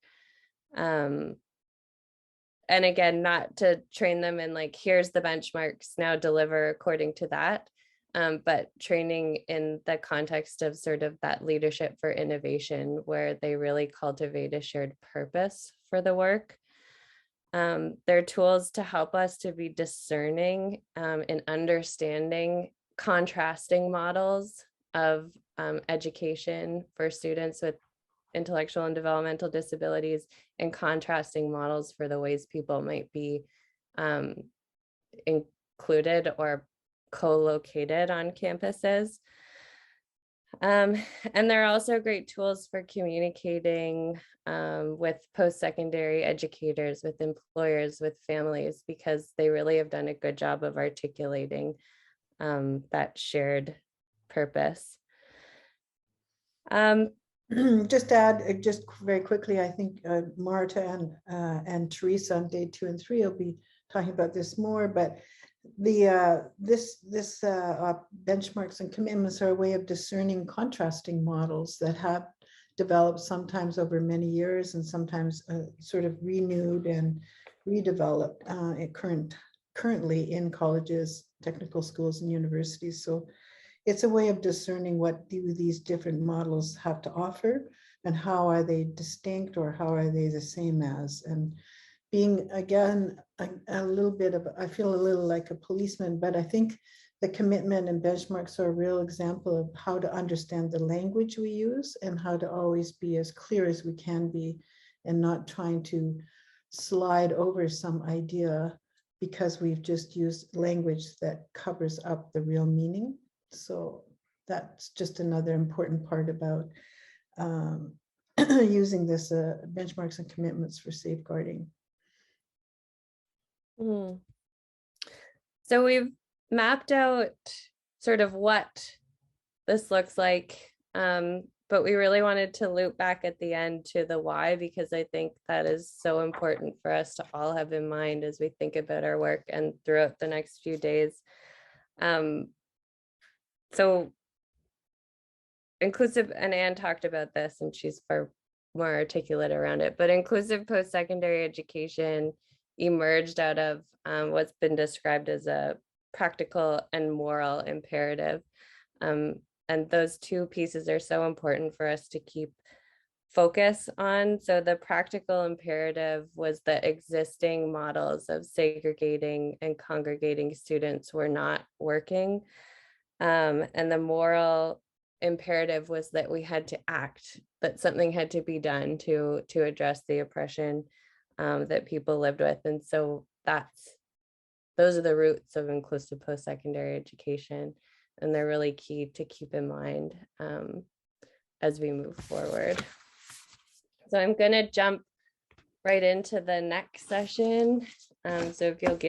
Speaker 1: And again, not to train them in like, here's the benchmarks, now deliver according to that, but training in the context of sort of that leadership for innovation, where they really cultivate a shared purpose for the work. They're tools to help us to be discerning in understanding contrasting models of education for students with intellectual and developmental disabilities and contrasting models for the ways people might be included or co-located on campuses. And they're also great tools for communicating with post-secondary educators, with employers, with families, because they really have done a good job of articulating that shared purpose.
Speaker 2: Just add, just very quickly, I think Marta and Teresa on day 2 and 3 will be talking about this more, but the benchmarks and commitments are a way of discerning contrasting models that have developed sometimes over many years and sometimes sort of renewed and redeveloped currently in colleges, technical schools, and universities. So it's a way of discerning what do these different models have to offer and how are they distinct or how are they the same as. And being, again, a little bit of, I feel a little like a policeman, but I think the commitment and benchmarks are a real example of how to understand the language we use and how to always be as clear as we can be and not trying to slide over some idea because we've just used language that covers up the real meaning. So that's just another important part about using this benchmarks and commitments for safeguarding.
Speaker 1: So we've mapped out sort of what this looks like, but we really wanted to loop back at the end to the why, because I think that is so important for us to all have in mind as we think about our work and throughout the next few days. So inclusive, and Anne talked about this and she's far more articulate around it, but inclusive post-secondary education emerged out of what's been described as a practical and moral imperative. And those two pieces are so important for us to keep focus on. So the practical imperative was that existing models of segregating and congregating students were not working. And the moral imperative was that we had to act, that something had to be done to address the oppression that people lived with. And so those are the roots of inclusive post-secondary education. And they're really key to keep in mind as we move forward. So I'm going to jump right into the next session. So if you'll give